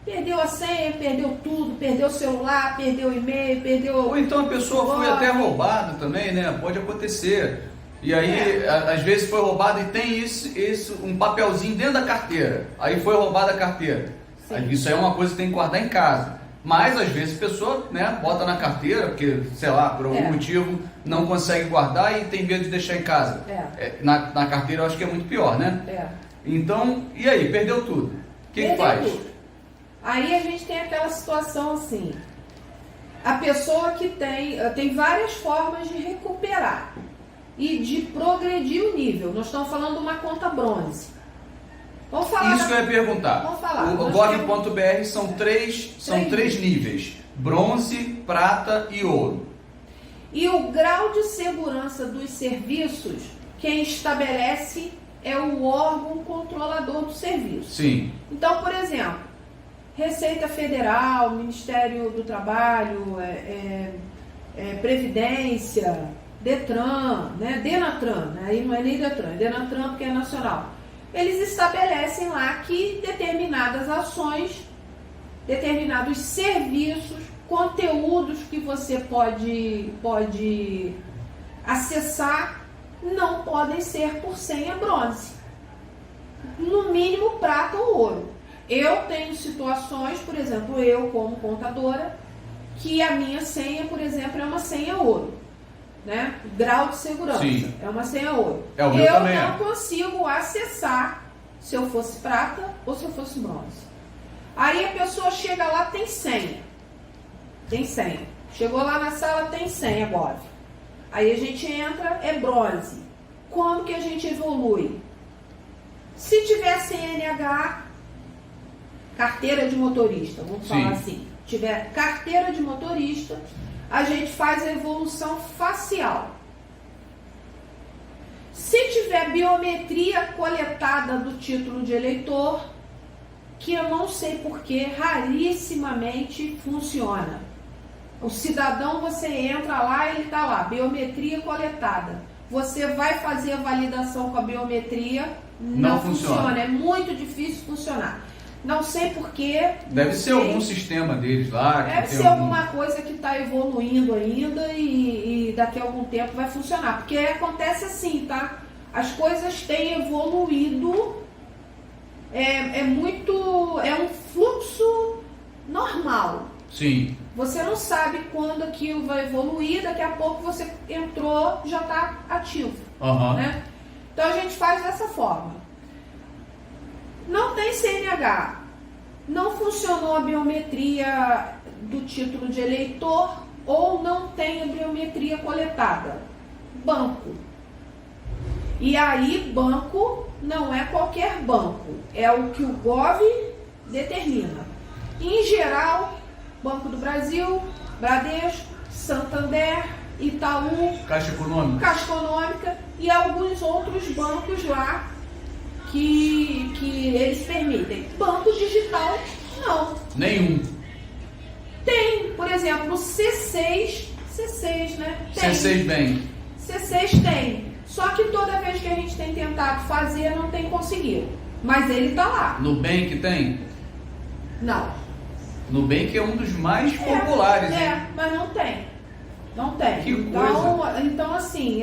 Perdeu a senha, perdeu tudo, perdeu o celular, perdeu o e-mail, perdeu... Ou então a pessoa foi até roubada também, né? Pode acontecer. E aí, às vezes foi roubado e tem isso, um papelzinho dentro da carteira. Aí foi roubada a carteira. Sim. Isso aí é uma coisa que tem que guardar em casa. Mas às vezes a pessoa, né, bota na carteira, porque, sei lá, por algum motivo não consegue guardar e tem medo de deixar em casa. Na carteira eu acho que é muito pior, né? Então, e aí? Perdeu tudo. O que faz? Tudo. Aí a gente tem aquela situação assim, a pessoa que tem várias formas de recuperar e de progredir o nível. Nós estamos falando de uma conta bronze. Vamos falar. Isso que eu ia perguntar. Vamos falar. O gov.br são três níveis: bronze, prata e ouro. E o grau de segurança dos serviços, quem estabelece é o órgão controlador do serviço. Sim. Então, por exemplo, Receita Federal, Ministério do Trabalho, Previdência, Detran, né? Denatran, né? Aí não é nem Detran, é Denatran porque é nacional. Eles estabelecem lá que determinadas ações, determinados serviços, conteúdos que você pode acessar não podem ser por senha bronze. No mínimo prata ou ouro. Eu tenho situações, por exemplo, eu como contadora, que a minha senha, por exemplo, é uma senha ouro. Né? Grau de segurança. Sim. É uma senha ouro. Eu não consigo acessar se eu fosse prata ou se eu fosse bronze. Aí a pessoa chega lá, tem senha. Tem senha. Chegou lá na sala, tem senha, Gov. Aí a gente entra, é bronze. Como que a gente evolui? Se tiver CNH, carteira de motorista, vamos falar assim. Tiver carteira de motorista, a gente faz a evolução facial. Se tiver biometria coletada do título de eleitor, que eu não sei porquê, rarissimamente funciona. O cidadão, você entra lá, ele está lá, biometria coletada. Você vai fazer a validação com a biometria, não funciona. É muito difícil funcionar. Não sei porquê. Deve ser algum sistema deles lá. Deve ser alguma coisa que está evoluindo ainda e daqui a algum tempo vai funcionar. Porque acontece assim, tá? As coisas têm evoluído, é um fluxo normal. Sim. Você não sabe quando aquilo vai evoluir, daqui a pouco você entrou, já está ativo. Né? Então a gente faz dessa forma. Não tem CNH, não funcionou a biometria do título de eleitor ou não tem a biometria coletada. Banco. E aí, banco não é qualquer banco, é o que o Gov determina. Em geral, Banco do Brasil, Bradesco, Santander, Itaú, Caixa Econômica e alguns outros bancos lá que eles permitem. Banco digital, não. Nenhum. Tem, por exemplo, o C6, né? Tem. C6 Bank. C6 tem. Só que toda vez que a gente tem tentado fazer, não tem conseguido. Mas ele tá lá. Nubank tem? Não. Nubank é um dos mais populares, hein? Mas não tem. Não tem. Que coisa. Então assim,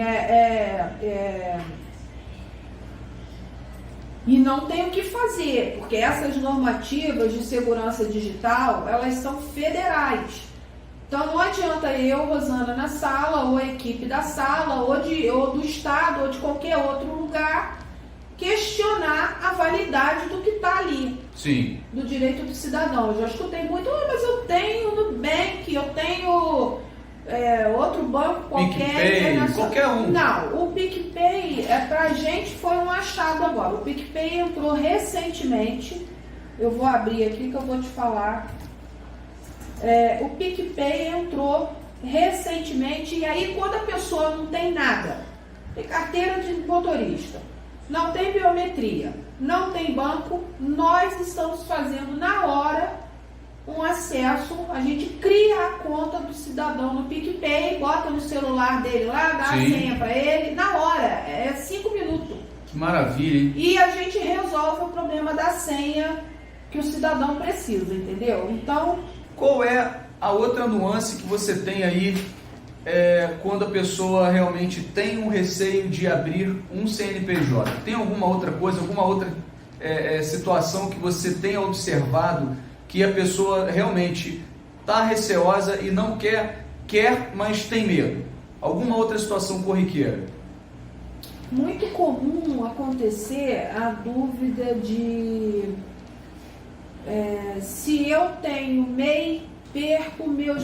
E não tem o que fazer, porque essas normativas de segurança digital, elas são federais. Então não adianta eu, Rosana, na sala, ou a equipe da sala, ou do estado, ou de qualquer outro lugar, questionar a validade do que está ali. Sim. Do direito do cidadão. Eu já escutei muito, mas eu tenho Nubank, eu tenho outro banco qualquer. PicPay, qualquer um. Não, o PicPay, pra gente foi um achado agora. O PicPay entrou recentemente. Eu vou abrir aqui que eu vou te falar. O PicPay entrou recentemente, e aí quando a pessoa não tem nada, tem carteira de motorista, não tem biometria, não tem banco, nós estamos fazendo na hora um acesso, a gente cria a conta do cidadão no PicPay, bota no celular dele lá, dá a senha para ele, na hora, é 5 minutos. Que maravilha, hein? E a gente resolve o problema da senha que o cidadão precisa, entendeu? Então, qual é a outra nuance que você tem aí quando a pessoa realmente tem um receio de abrir um CNPJ? Tem alguma outra coisa, alguma outra situação que você tenha observado que a pessoa realmente está receosa e não quer, mas tem medo? Alguma outra situação corriqueira? Muito comum acontecer a dúvida de se eu tenho MEI, perco meus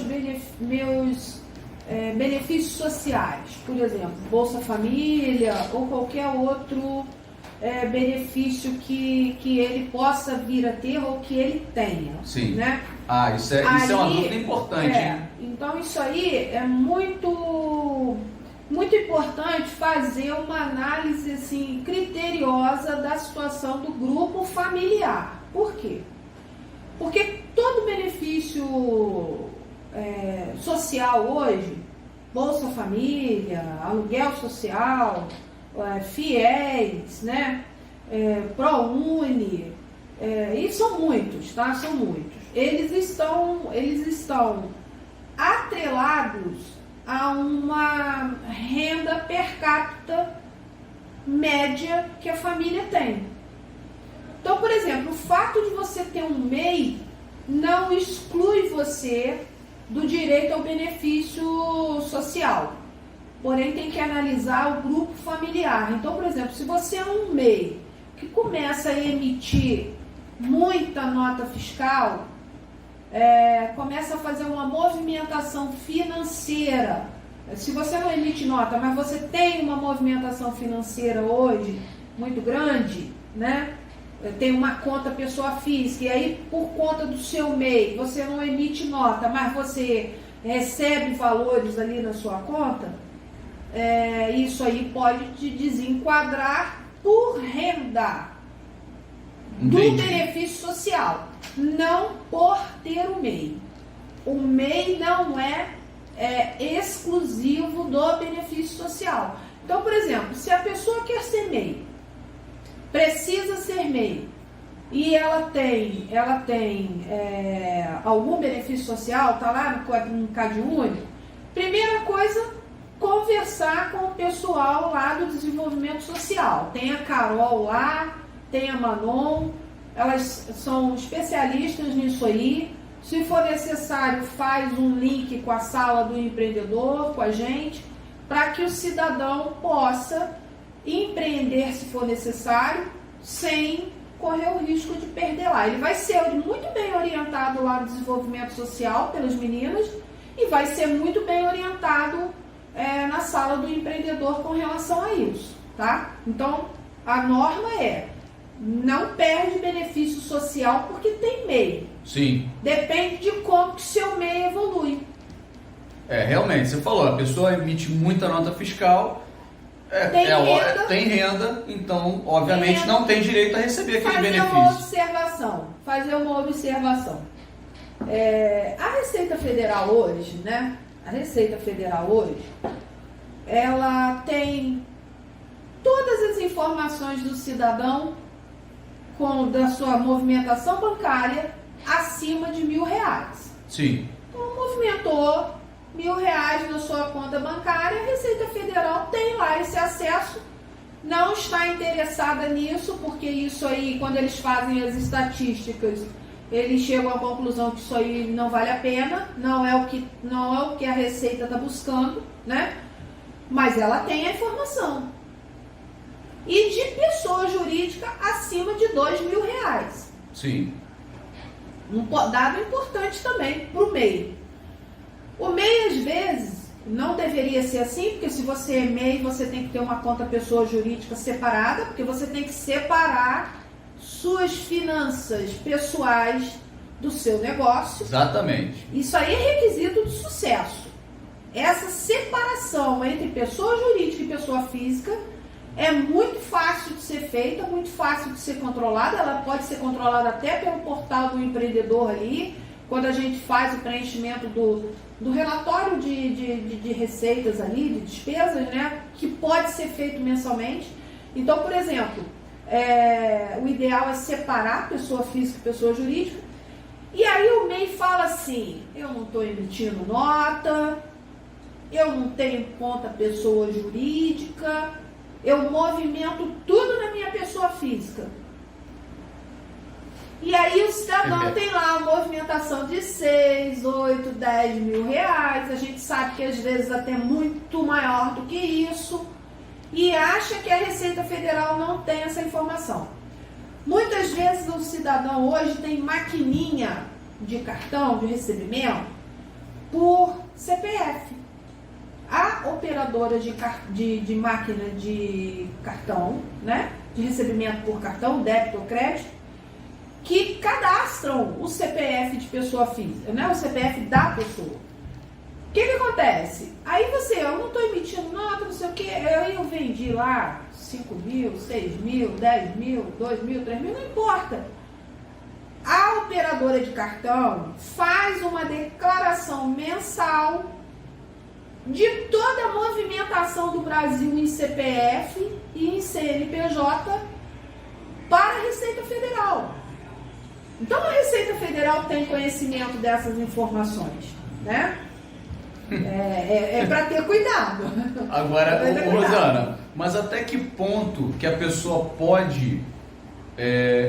benefícios sociais, por exemplo, Bolsa Família ou qualquer outro benefício que ele possa vir a ter ou que ele tenha. Sim. Né? Isso é uma dúvida importante. Então isso aí é muito importante fazer uma análise assim, criteriosa da situação do grupo familiar. Por quê? Porque todo benefício social hoje, Bolsa Família, aluguel social, FIES, né? ProUni, e são muitos, tá? São muitos. Eles estão atrelados a uma renda per capita média que a família tem. Então, por exemplo, o fato de você ter um MEI não exclui você do direito ao benefício social. Porém, tem que analisar o grupo familiar. Então, por exemplo, se você é um MEI que começa a emitir muita nota fiscal, começa a fazer uma movimentação financeira. Se você não emite nota, mas você tem uma movimentação financeira hoje muito grande, né? Tem uma conta pessoa física, e aí por conta do seu MEI, você não emite nota, mas você recebe valores ali na sua conta, isso aí pode te desenquadrar por renda. do Entendi. benefício social, não por ter o MEI. O MEI não é exclusivo do benefício social. Então, por exemplo, se a pessoa quer ser MEI, precisa ser MEI, e ela tem algum benefício social, está lá no CadÚnico, primeira coisa, conversar com o pessoal lá do desenvolvimento social. Tem a Carol lá, tem a Manon, elas são especialistas nisso aí. Se for necessário, faz um link com a sala do empreendedor, com a gente, para que o cidadão possa empreender, se for necessário, sem correr o risco de perder lá. Ele vai ser muito bem orientado lá no desenvolvimento social pelas meninas e vai ser muito bem orientado na sala do empreendedor com relação a isso, tá? Então, a norma é: não perde benefício social porque tem MEI. Sim. Depende de como que seu MEI evolui. Realmente, você falou, a pessoa emite muita nota fiscal, tem renda, então, obviamente, não tem direito a receber aquele benefício. Fazer uma observação. A Receita Federal hoje, né? A Receita Federal hoje, ela tem todas as informações do cidadão da sua movimentação bancária acima de R$1.000. Sim. Então, movimentou R$1.000 na sua conta bancária, a Receita Federal tem lá esse acesso, não está interessada nisso, porque isso aí, quando eles fazem as estatísticas, eles chegam à conclusão que isso aí não vale a pena, não é o que a Receita está buscando, né? Mas ela tem a informação. E de pessoa jurídica acima de R$2.000. Sim. Um dado importante também para o MEI. O MEI, às vezes, não deveria ser assim, porque se você é MEI, você tem que ter uma conta pessoa jurídica separada, porque você tem que separar suas finanças pessoais do seu negócio. Exatamente. Isso aí é requisito de sucesso. Essa separação entre pessoa jurídica e pessoa física é muito fácil de ser feita, muito fácil de ser controlada. Ela pode ser controlada até pelo portal do empreendedor ali, quando a gente faz o preenchimento do relatório de receitas ali, de despesas, né, que pode ser feito mensalmente. Então, por exemplo, o ideal é separar pessoa física e pessoa jurídica. E aí o MEI fala assim: eu não estou emitindo nota, eu não tenho conta pessoa jurídica, eu movimento tudo na minha pessoa física. E aí o cidadão tem lá uma movimentação de 6, 8, 10 mil reais. A gente sabe que às vezes até muito maior do que isso. E acha que a Receita Federal não tem essa informação. Muitas vezes o cidadão hoje tem maquininha de cartão de recebimento por CPF. A operadora de máquina de cartão, né, de recebimento por cartão, débito ou crédito, que cadastram o CPF de pessoa física, né, o CPF da pessoa. O que acontece? Aí eu não estou emitindo nota, não sei o que, eu vendi lá 5 mil, 6 mil, 10 mil, 2 mil, 3 mil, não importa. A operadora de cartão faz uma declaração mensal de toda a movimentação do Brasil em CPF e em CNPJ para a Receita Federal. Então a Receita Federal tem conhecimento dessas informações, né? É para ter cuidado. Agora, Rosana, mas até que ponto que a pessoa pode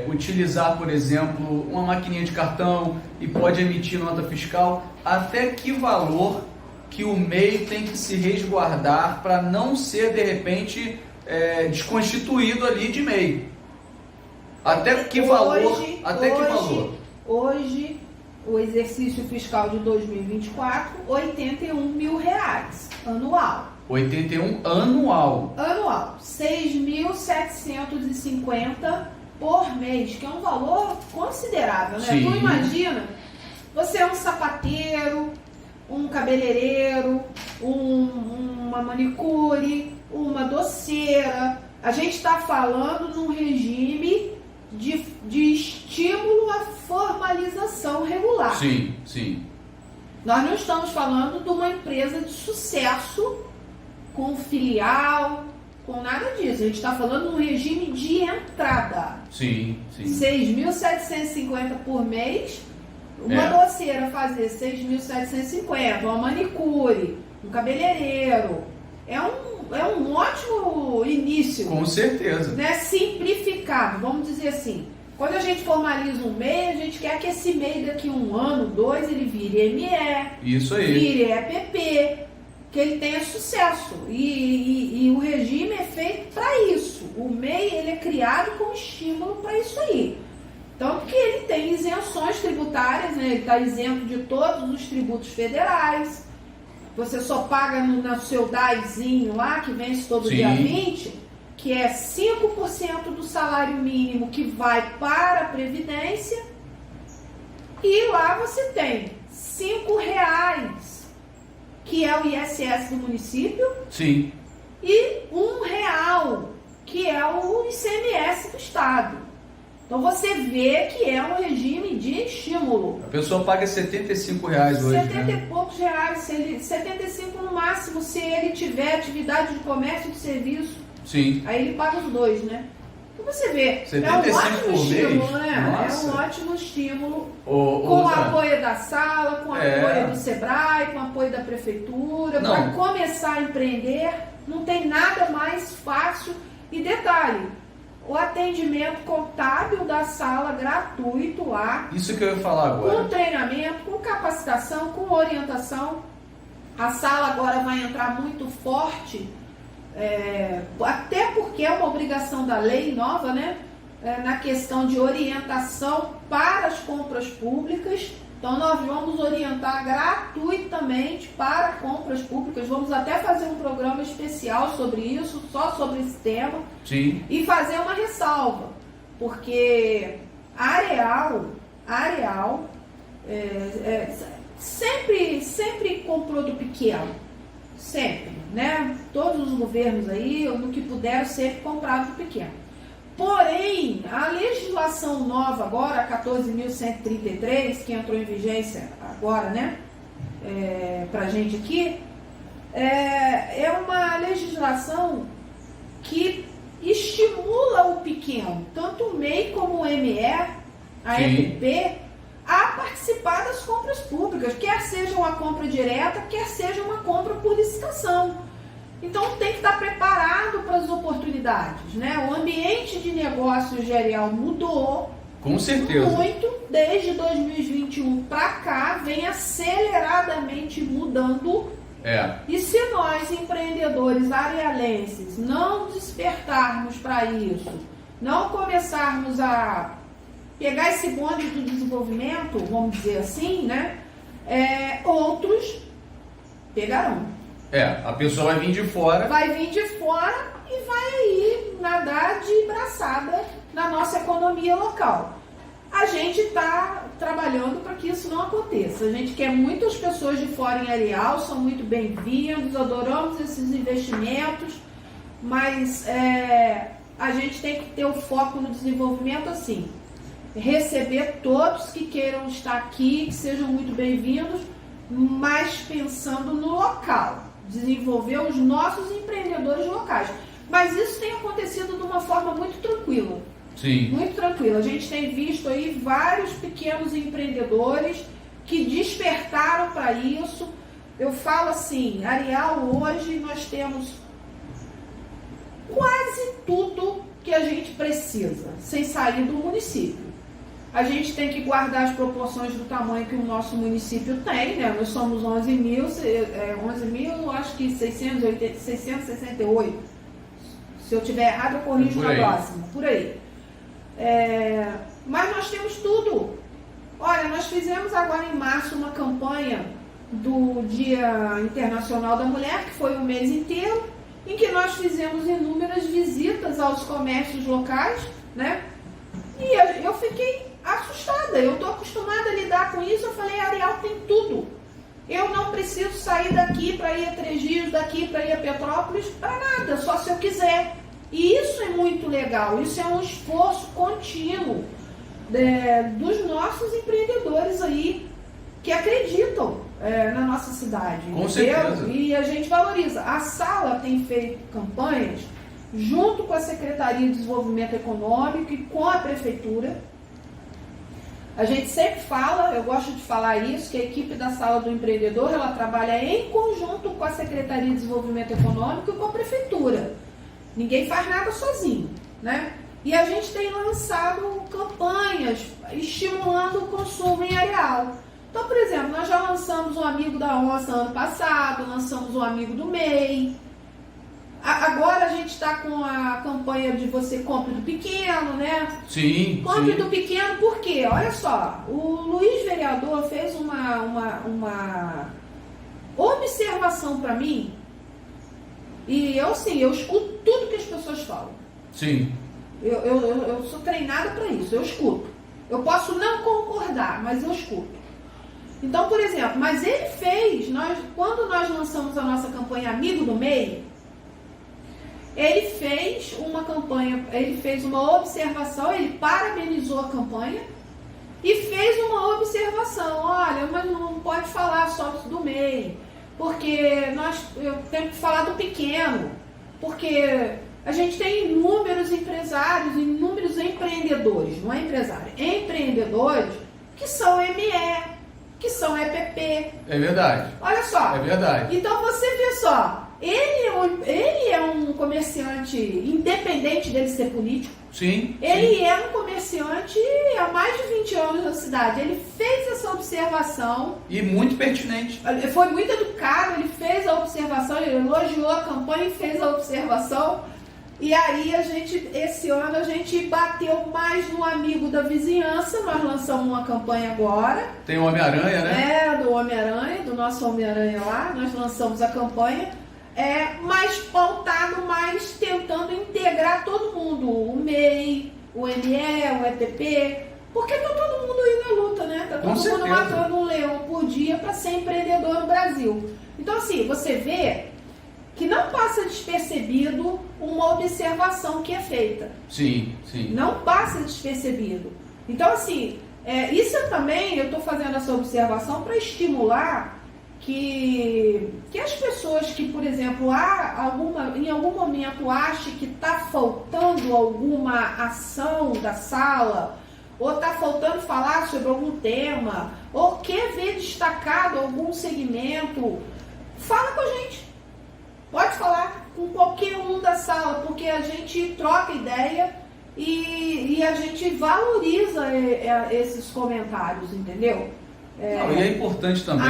utilizar, por exemplo, uma maquininha de cartão e pode emitir nota fiscal? Até que valor que o MEI tem que se resguardar para não ser, de repente, desconstituído ali de MEI? Até que valor? Hoje, o exercício fiscal de 2024, R$81 mil anual. 81 anual. Anual. 6.750 por mês, que é um valor considerável, né? Sim. Tu imagina, você é um sapateiro, um cabeleireiro, uma manicure, uma doceira. A gente está falando num regime de estímulo à formalização regular. Sim, sim. Nós não estamos falando de uma empresa de sucesso com filial, com nada disso. A gente está falando de um regime de entrada. Sim, sim. 6.750 por mês. Uma doceira fazer 6.750, uma manicure, um cabeleireiro. É um ótimo início. Com certeza. Né? Simplificado, vamos dizer assim. Quando a gente formaliza um MEI, a gente quer que esse MEI daqui 1 ano, 2, ele vire ME, Isso aí. vire EPP, que ele tenha sucesso. E o regime é feito para isso. O MEI ele é criado como estímulo para isso aí. Tanto que ele tem isenções tributárias, né? Ele está isento de todos os tributos federais. Você só paga no seu DAIzinho lá, que vence todo dia 20, que é 5% do salário mínimo que vai para a Previdência. E lá você tem R$5, que é o ISS do município. Sim. E R$1, que é o ICMS do Estado. Então você vê que é um regime de estímulo. A pessoa paga R$75 hoje, 70 e poucos reais, 75 no máximo, se ele tiver atividade de comércio e de serviço. Sim. Aí ele paga os 2, né? Então você vê, 75 é um ótimo por estímulo, mês? né? Nossa. É um ótimo estímulo. Ô, Com o Zé, apoio da sala, com o apoio do Sebrae, com o apoio da prefeitura, para começar a empreender, não tem nada mais fácil. E detalhe, o atendimento contábil da sala gratuito lá. Isso que eu ia falar agora. Com treinamento, com capacitação, com orientação. A sala agora vai entrar muito forte, até porque é uma obrigação da lei nova, né? Na questão de orientação para as compras públicas. Então nós vamos orientar gratuitamente para compras públicas. Vamos até fazer um programa especial sobre isso, só sobre esse tema. Sim. E fazer uma ressalva, porque a Areal sempre comprou do pequeno, sempre, né? Todos os governos aí, no que puderam, sempre compraram do pequeno. Porém, a legislação nova agora, a 14.133, que entrou em vigência agora, né, pra gente aqui, é uma legislação que estimula o pequeno, tanto o MEI como o ME, a EPP, a participar das compras públicas, quer seja uma compra direta, quer seja uma compra por licitação. Então tem que estar preparado para as oportunidades, né? O ambiente de negócios geral mudou. Com certeza. Muito, desde 2021 para cá, vem aceleradamente mudando. E se nós, empreendedores arealenses, não despertarmos para isso, não começarmos a pegar esse bonde do desenvolvimento, vamos dizer assim, né? Outros pegarão. A pessoa vai vir de fora. Vai vir de fora e vai aí nadar de braçada na nossa economia local. A gente está trabalhando para que isso não aconteça. A gente quer muitas pessoas de fora em Areal, são muito bem-vindos, adoramos esses investimentos, mas a gente tem que ter o foco no desenvolvimento assim. Receber todos que queiram estar aqui, que sejam muito bem-vindos, mas pensando no local. Desenvolver os nossos empreendedores locais. Mas isso tem acontecido de uma forma muito tranquila. Sim. Muito tranquila. A gente tem visto aí vários pequenos empreendedores que despertaram para isso. Eu falo assim, Areal hoje nós temos quase tudo que a gente precisa, sem sair do município. A gente tem que guardar as proporções do tamanho que o nosso município tem, né? Nós somos 11.000, acho que 668. Se eu tiver errado, eu corrijo na próxima. Por aí. Mas nós temos tudo. Olha, nós fizemos agora em março uma campanha do Dia Internacional da Mulher, que foi um mês inteiro, em que nós fizemos inúmeras visitas aos comércios locais, né? E eu fiquei assustada, eu estou acostumada a lidar com isso. Eu falei, Areal tem tudo. Eu não preciso sair daqui para ir a Três Rios, daqui para ir a Petrópolis, para nada, só se eu quiser. E isso em muito legal, isso é um esforço contínuo dos nossos empreendedores aí que acreditam na nossa cidade. Com certeza. E a gente valoriza. A sala tem feito campanhas junto com a Secretaria de Desenvolvimento Econômico e com a Prefeitura. A gente sempre fala, eu gosto de falar isso, que a equipe da Sala do Empreendedor, ela trabalha em conjunto com a Secretaria de Desenvolvimento Econômico e com a Prefeitura. Ninguém faz nada sozinho, né? E a gente tem lançado campanhas estimulando o consumo em areal. Então, por exemplo, nós já lançamos o Amigo da Onça ano passado, lançamos o Amigo do MEI. Agora a gente está com a campanha de você compre do pequeno, né? Sim. Compre sim. do pequeno, por quê? Olha só, o Luiz vereador fez uma observação para mim, e eu escuto tudo que as pessoas falam. Sim. Eu sou treinada para isso, eu escuto. Eu posso não concordar, mas eu escuto. Então, por exemplo, mas ele fez, quando nós lançamos a nossa campanha Amigo do MEI, ele fez uma campanha, ele fez uma observação, ele parabenizou a campanha e fez uma observação. Olha, mas não pode falar só do MEI, porque eu tenho que falar do pequeno, porque a gente tem inúmeros empresários, inúmeros empreendedores, não é empresário, empreendedores que são ME, que são EPP. É verdade. Olha só. É verdade. Então você vê só, ele é um comerciante, independente dele ser político. Sim. Ele é um comerciante há mais de 20 anos na cidade. Ele fez essa observação. E muito pertinente. Foi muito educado, ele fez a observação, ele elogiou a campanha e fez a observação. E aí esse ano a gente bateu mais no Amigo da Vizinhança. Nós lançamos uma campanha agora. Tem o Homem-Aranha, né? Do Homem-Aranha, do nosso Homem-Aranha lá. Nós lançamos a campanha. Mais pautado, mais tentando integrar todo mundo, o MEI, o ME, o EPP, porque tá todo mundo aí na luta, né? Tá todo mundo matando um leão por dia para ser empreendedor no Brasil. Então, assim, você vê que não passa despercebido uma observação que é feita. Sim, sim. Não passa despercebido. Então, assim, isso também, eu estou fazendo essa observação para estimular que as pessoas que, por exemplo, em algum momento achem que está faltando alguma ação da sala, ou está faltando falar sobre algum tema, ou quer ver destacado algum segmento, fala com a gente. Pode falar com qualquer um da sala, porque a gente troca ideia e a gente valoriza esses comentários, entendeu? E é importante também,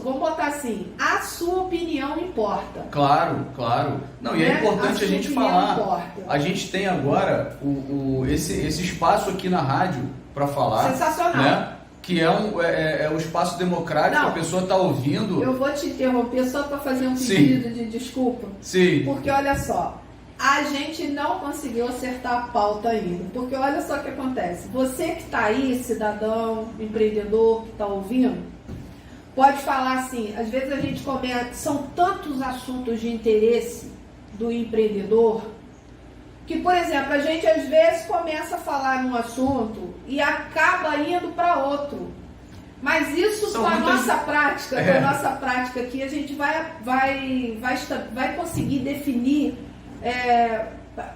vamos botar assim, a sua opinião importa. Claro, claro. Não, e é importante a gente falar. Importa. A gente tem agora esse espaço aqui na rádio para falar. Sensacional. Né? Que é um espaço democrático, a pessoa está ouvindo. Eu vou te interromper só para fazer um pedido de desculpa. Sim. Porque olha só, a gente não conseguiu acertar a pauta ainda. Porque olha só o que acontece. Você que está aí, cidadão, empreendedor, que está ouvindo, pode falar assim, às vezes a gente comenta, são tantos assuntos de interesse do empreendedor, que, por exemplo, a gente às vezes começa a falar num assunto e acaba indo para outro. Mas isso com a nossa prática aqui, a gente vai conseguir definir,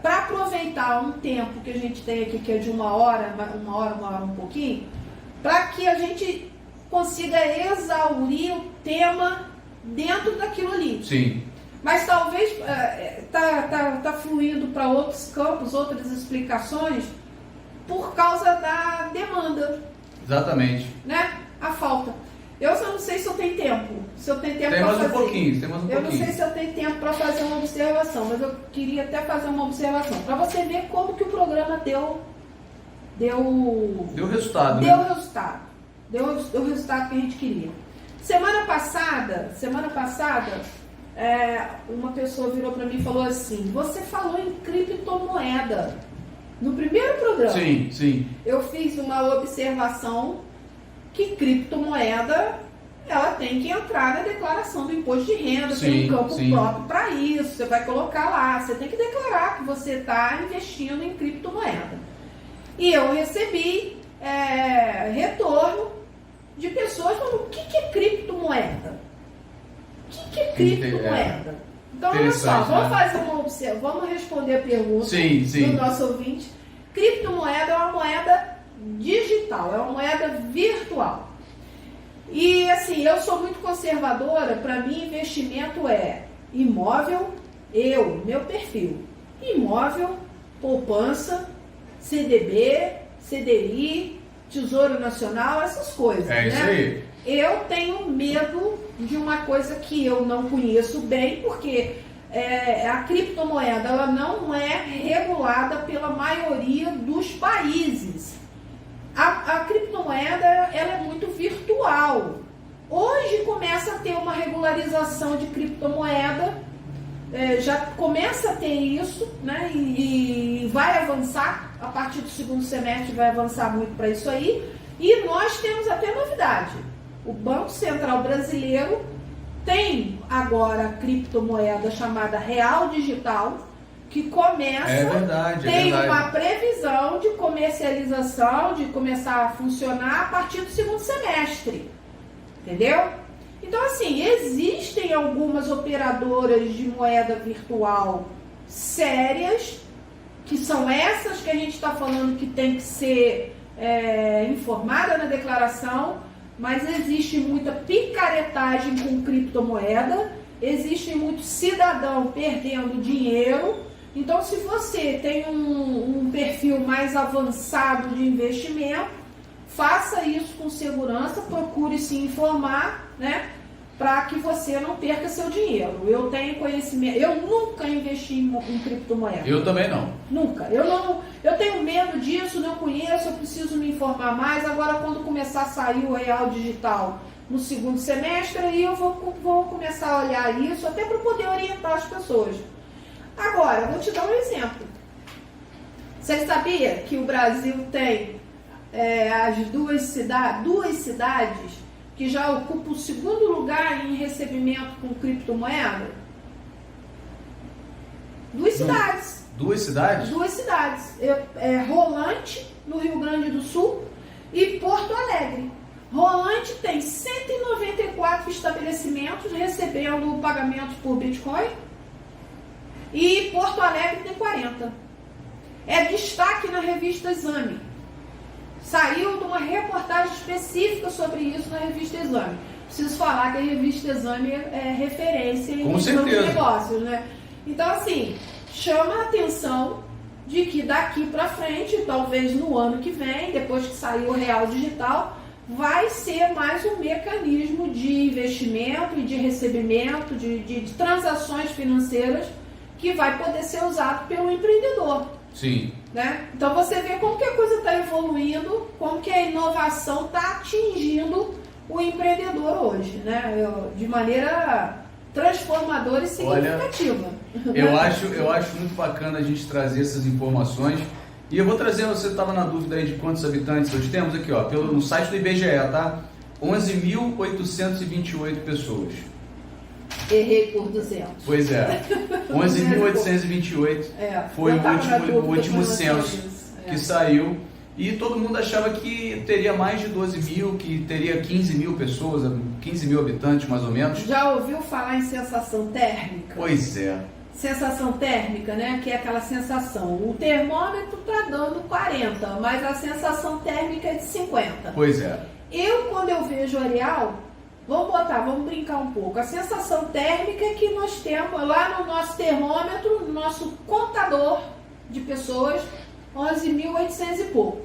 para aproveitar um tempo que a gente tem aqui, que é de uma hora um pouquinho, para que a gente consiga exaurir o tema dentro daquilo ali. Sim. Mas talvez tá fluindo para outros campos, outras explicações, por causa da demanda. Exatamente. Né? A falta. Eu só não sei se eu tenho tempo. Se eu tenho tempo para fazer. Tem mais um pouquinho. Eu não sei se eu tenho tempo para fazer uma observação, mas eu queria até fazer uma observação. Para você ver como que o programa deu resultado. Deu resultado. Deu o resultado que a gente queria. Semana passada, uma pessoa virou para mim e falou assim: você falou em criptomoeda no primeiro programa. Sim. Eu fiz uma observação que criptomoeda ela tem que entrar na declaração do imposto de renda, Sim, tem um campo sim. próprio para isso, você vai colocar lá, você tem que declarar que você está investindo em criptomoeda. E eu recebi retorno de pessoas falando, o que é criptomoeda? O que é criptomoeda? Então, olha só, vamos responder a pergunta do nosso ouvinte. Criptomoeda é uma moeda digital, é uma moeda virtual. E assim, eu sou muito conservadora, para mim investimento é imóvel, meu perfil, imóvel, poupança, CDB, CDI, Tesouro Nacional, essas coisas. É isso aí. Eu tenho medo de uma coisa que eu não conheço bem, porque a criptomoeda ela não é regulada pela maioria dos países. A criptomoeda ela é muito virtual. Hoje começa a ter uma regularização de criptomoeda, já começa a ter isso, né? E vai avançar, a partir do segundo semestre vai avançar muito para isso aí. E nós temos até novidade. O Banco Central Brasileiro tem agora a criptomoeda chamada Real Digital, que começa, tem uma previsão de comercialização, de começar a funcionar a partir do segundo semestre, entendeu? Então, assim, existem algumas operadoras de moeda virtual sérias, que são essas que a gente está falando que tem que ser informada na declaração, mas existe muita picaretagem com criptomoeda, existe muito cidadão perdendo dinheiro. Então, se você tem um perfil mais avançado de investimento, faça isso com segurança, procure se informar, né, para que você não perca seu dinheiro. Eu tenho conhecimento, eu nunca investi em criptomoeda. Eu também não. Nunca. Eu tenho medo disso, não conheço, eu preciso me informar mais. Agora, quando começar a sair o Real Digital no segundo semestre, aí eu vou começar a olhar isso, até para poder orientar as pessoas. Agora, vou te dar um exemplo. Você sabia que o Brasil tem as duas cidades que já ocupam o segundo lugar em recebimento com criptomoeda? Duas cidades. Duas cidades? Duas cidades. Rolante, no Rio Grande do Sul, e Porto Alegre. Rolante tem 194 estabelecimentos recebendo pagamentos por Bitcoin. E Porto Alegre tem 40. É destaque na revista Exame. Saiu de uma reportagem específica sobre isso na revista Exame. Preciso falar que a revista Exame é referência em negócios, né? Então, assim, chama a atenção de que daqui para frente, talvez no ano que vem, depois que sair o Real Digital, vai ser mais um mecanismo de investimento e de recebimento, de transações financeiras, que vai poder ser usado pelo empreendedor. Sim. Né? Então você vê como que a coisa está evoluindo, como que a inovação está atingindo o empreendedor hoje, né? De maneira transformadora e significativa. Olha, eu acho muito bacana a gente trazer essas informações. E eu vou trazer, você estava na dúvida aí de quantos habitantes nós temos aqui, ó, no site do IBGE, tá? 11.828 pessoas. Errei por 200. Pois é, 11.828 foi o último censo que saiu, e todo mundo achava que teria mais de 12 mil, que teria 15 mil pessoas, 15 mil habitantes mais ou menos. Já ouviu falar em sensação térmica? Pois é. Sensação térmica, né? Que é aquela sensação. O termômetro está dando 40, mas a sensação térmica é de 50. Pois é. Quando eu vejo o areal, vamos brincar um pouco. A sensação térmica é que nós temos lá no nosso termômetro, no nosso contador de pessoas, 11.800 e pouco.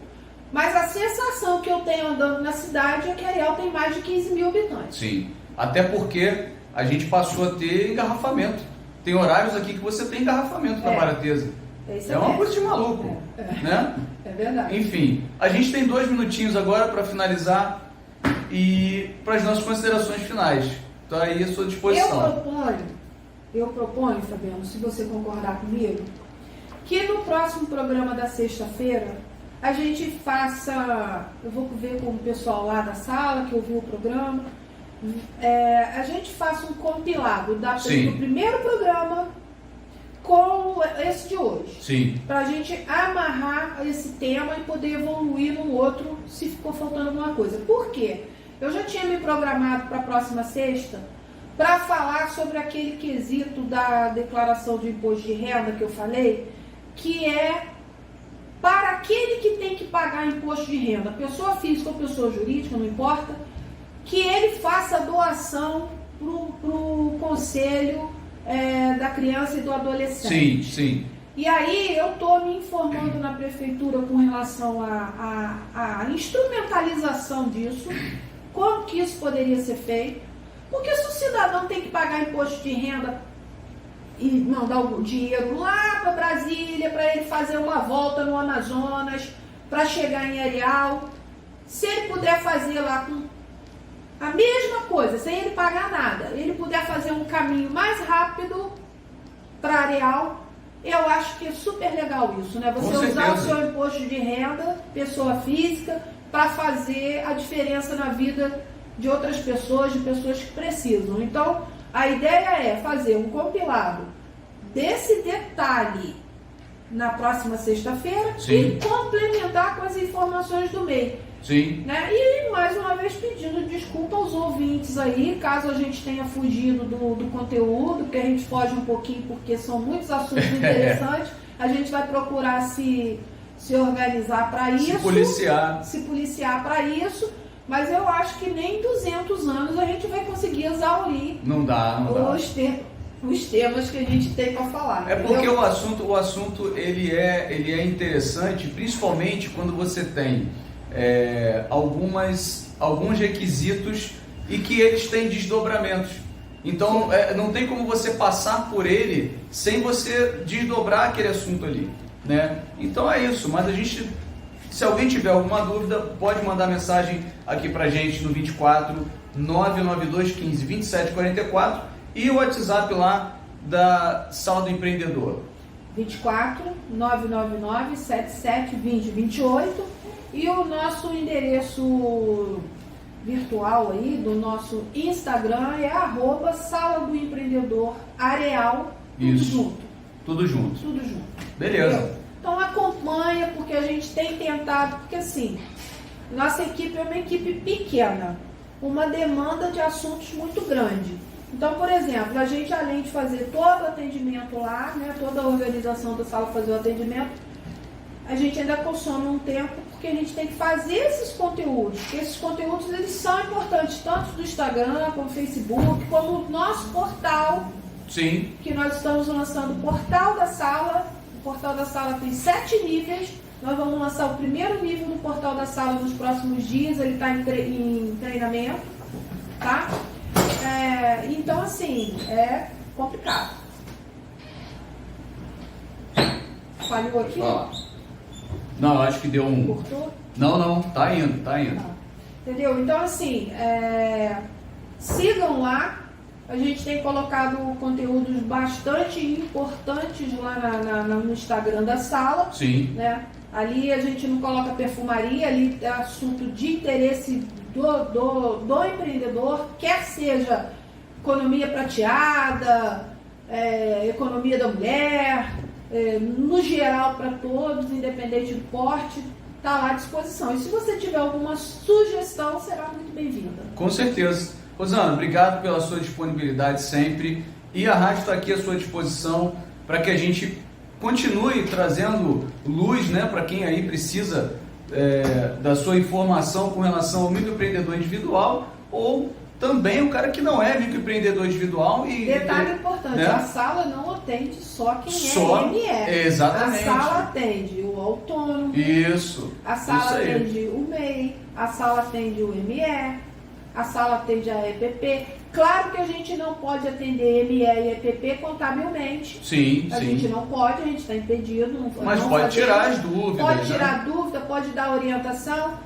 Mas a sensação que eu tenho andando na cidade é que Areal tem mais de 15 mil habitantes. Sim, até porque a gente passou a ter engarrafamento. Tem horários aqui que você tem engarrafamento na Baratesa. É uma coisa de maluco, né? É verdade. Enfim, a gente tem 2 minutinhos agora para finalizar e para as nossas considerações finais. Está aí à sua disposição. Eu proponho, Fabiano, se você concordar comigo, que no próximo programa da sexta-feira a gente faça, eu vou ver com o pessoal lá da sala que ouviu o programa, a gente faça um compilado do Sim. primeiro programa com esse de hoje. Sim. Para a gente amarrar esse tema e poder evoluir no outro se ficou faltando alguma coisa. Por quê? Eu já tinha me programado para a próxima sexta para falar sobre aquele quesito da declaração de imposto de renda que eu falei, que é para aquele que tem que pagar imposto de renda, pessoa física ou pessoa jurídica, não importa, que ele faça doação para o conselho da criança e do adolescente. Sim, sim. E aí eu estou me informando na prefeitura com relação à instrumentalização disso, como que isso poderia ser feito, porque se o cidadão tem que pagar imposto de renda e mandar o dinheiro lá para Brasília, para ele fazer uma volta no Amazonas, para chegar em Areal, se ele puder fazer lá com a mesma coisa, sem ele pagar nada, ele puder fazer um caminho mais rápido para Areal, eu acho que é super legal isso, né? Você usar o seu imposto de renda, pessoa física, para fazer a diferença na vida de outras pessoas, de pessoas que precisam. Então, a ideia é fazer um compilado desse detalhe na próxima sexta-feira e complementar com as informações do MEI. Sim. Né? E mais uma vez pedindo desculpa aos ouvintes aí, caso a gente tenha fugido do conteúdo, porque a gente foge um pouquinho porque são muitos assuntos interessantes, a gente vai procurar se organizar para isso, se policiar para isso, mas eu acho que nem 200 anos a gente vai conseguir exaurir os temas que a gente tem para falar. É porque o assunto ele é interessante, principalmente quando você tem alguns requisitos e que eles têm desdobramentos. Então não tem como você passar por ele sem você desdobrar aquele assunto ali, né? Então é isso, mas se alguém tiver alguma dúvida, pode mandar mensagem aqui pra gente no 24 992 15 27 44 e o WhatsApp lá da Sala do Empreendedor. 24 999 77 20 28 e o nosso endereço virtual aí do nosso Instagram é @Sala do Empreendedor Areal, tudo junto. Beleza. Entendeu? Então acompanha, porque a gente tem tentado, porque assim, nossa equipe é uma equipe pequena, uma demanda de assuntos muito grande. Então, por exemplo, a gente além de fazer todo o atendimento lá, né, toda a organização da sala fazer o atendimento, a gente ainda consome um tempo porque a gente tem que fazer esses conteúdos. Esses conteúdos eles são importantes, tanto do Instagram, como do Facebook, como o nosso portal. Sim. Que nós estamos lançando o portal da sala. O portal da sala tem 7 níveis. Nós vamos lançar o primeiro nível do portal da sala nos próximos dias. Ele está em treinamento, tá? Então, assim, é complicado. Falhou aqui? Não, acho que deu um... Cortou? Não, tá indo. Entendeu? Então, assim, sigam lá. A gente tem colocado conteúdos bastante importantes lá no Instagram da sala. Sim. Né? Ali a gente não coloca perfumaria, ali é assunto de interesse do empreendedor, quer seja economia prateada, economia da mulher, no geral para todos, independente do porte, está lá à disposição. E se você tiver alguma sugestão, será muito bem-vinda. Com certeza. Rosana, obrigado pela sua disponibilidade sempre, e a rádio está aqui à sua disposição para que a gente continue trazendo luz, né, para quem aí precisa da sua informação com relação ao microempreendedor individual ou também o cara que não é microempreendedor individual. Detalhe importante, né? A sala não atende só quem é ME. Exatamente. A sala atende o autônomo. Isso. A sala atende o MEI. A sala atende o ME. A sala atende a EPP. Claro que a gente não pode atender ME e EPP contabilmente. Sim, a gente não pode, a gente está impedido. Mas não pode tirar as dúvidas. Pode tirar dúvida, pode dar orientação.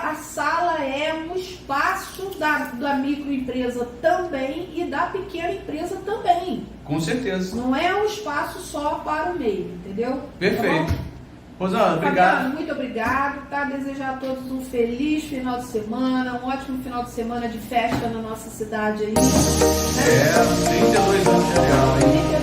A sala é um espaço da microempresa também e da pequena empresa também. Com certeza. Não é um espaço só para o MEI, entendeu? Perfeito. Tá Rosana, obrigado. Fabiano, muito obrigado, tá? Desejar a todos um feliz final de semana, um ótimo final de semana de festa na nossa cidade aí. Né? 32 anos de real, hein?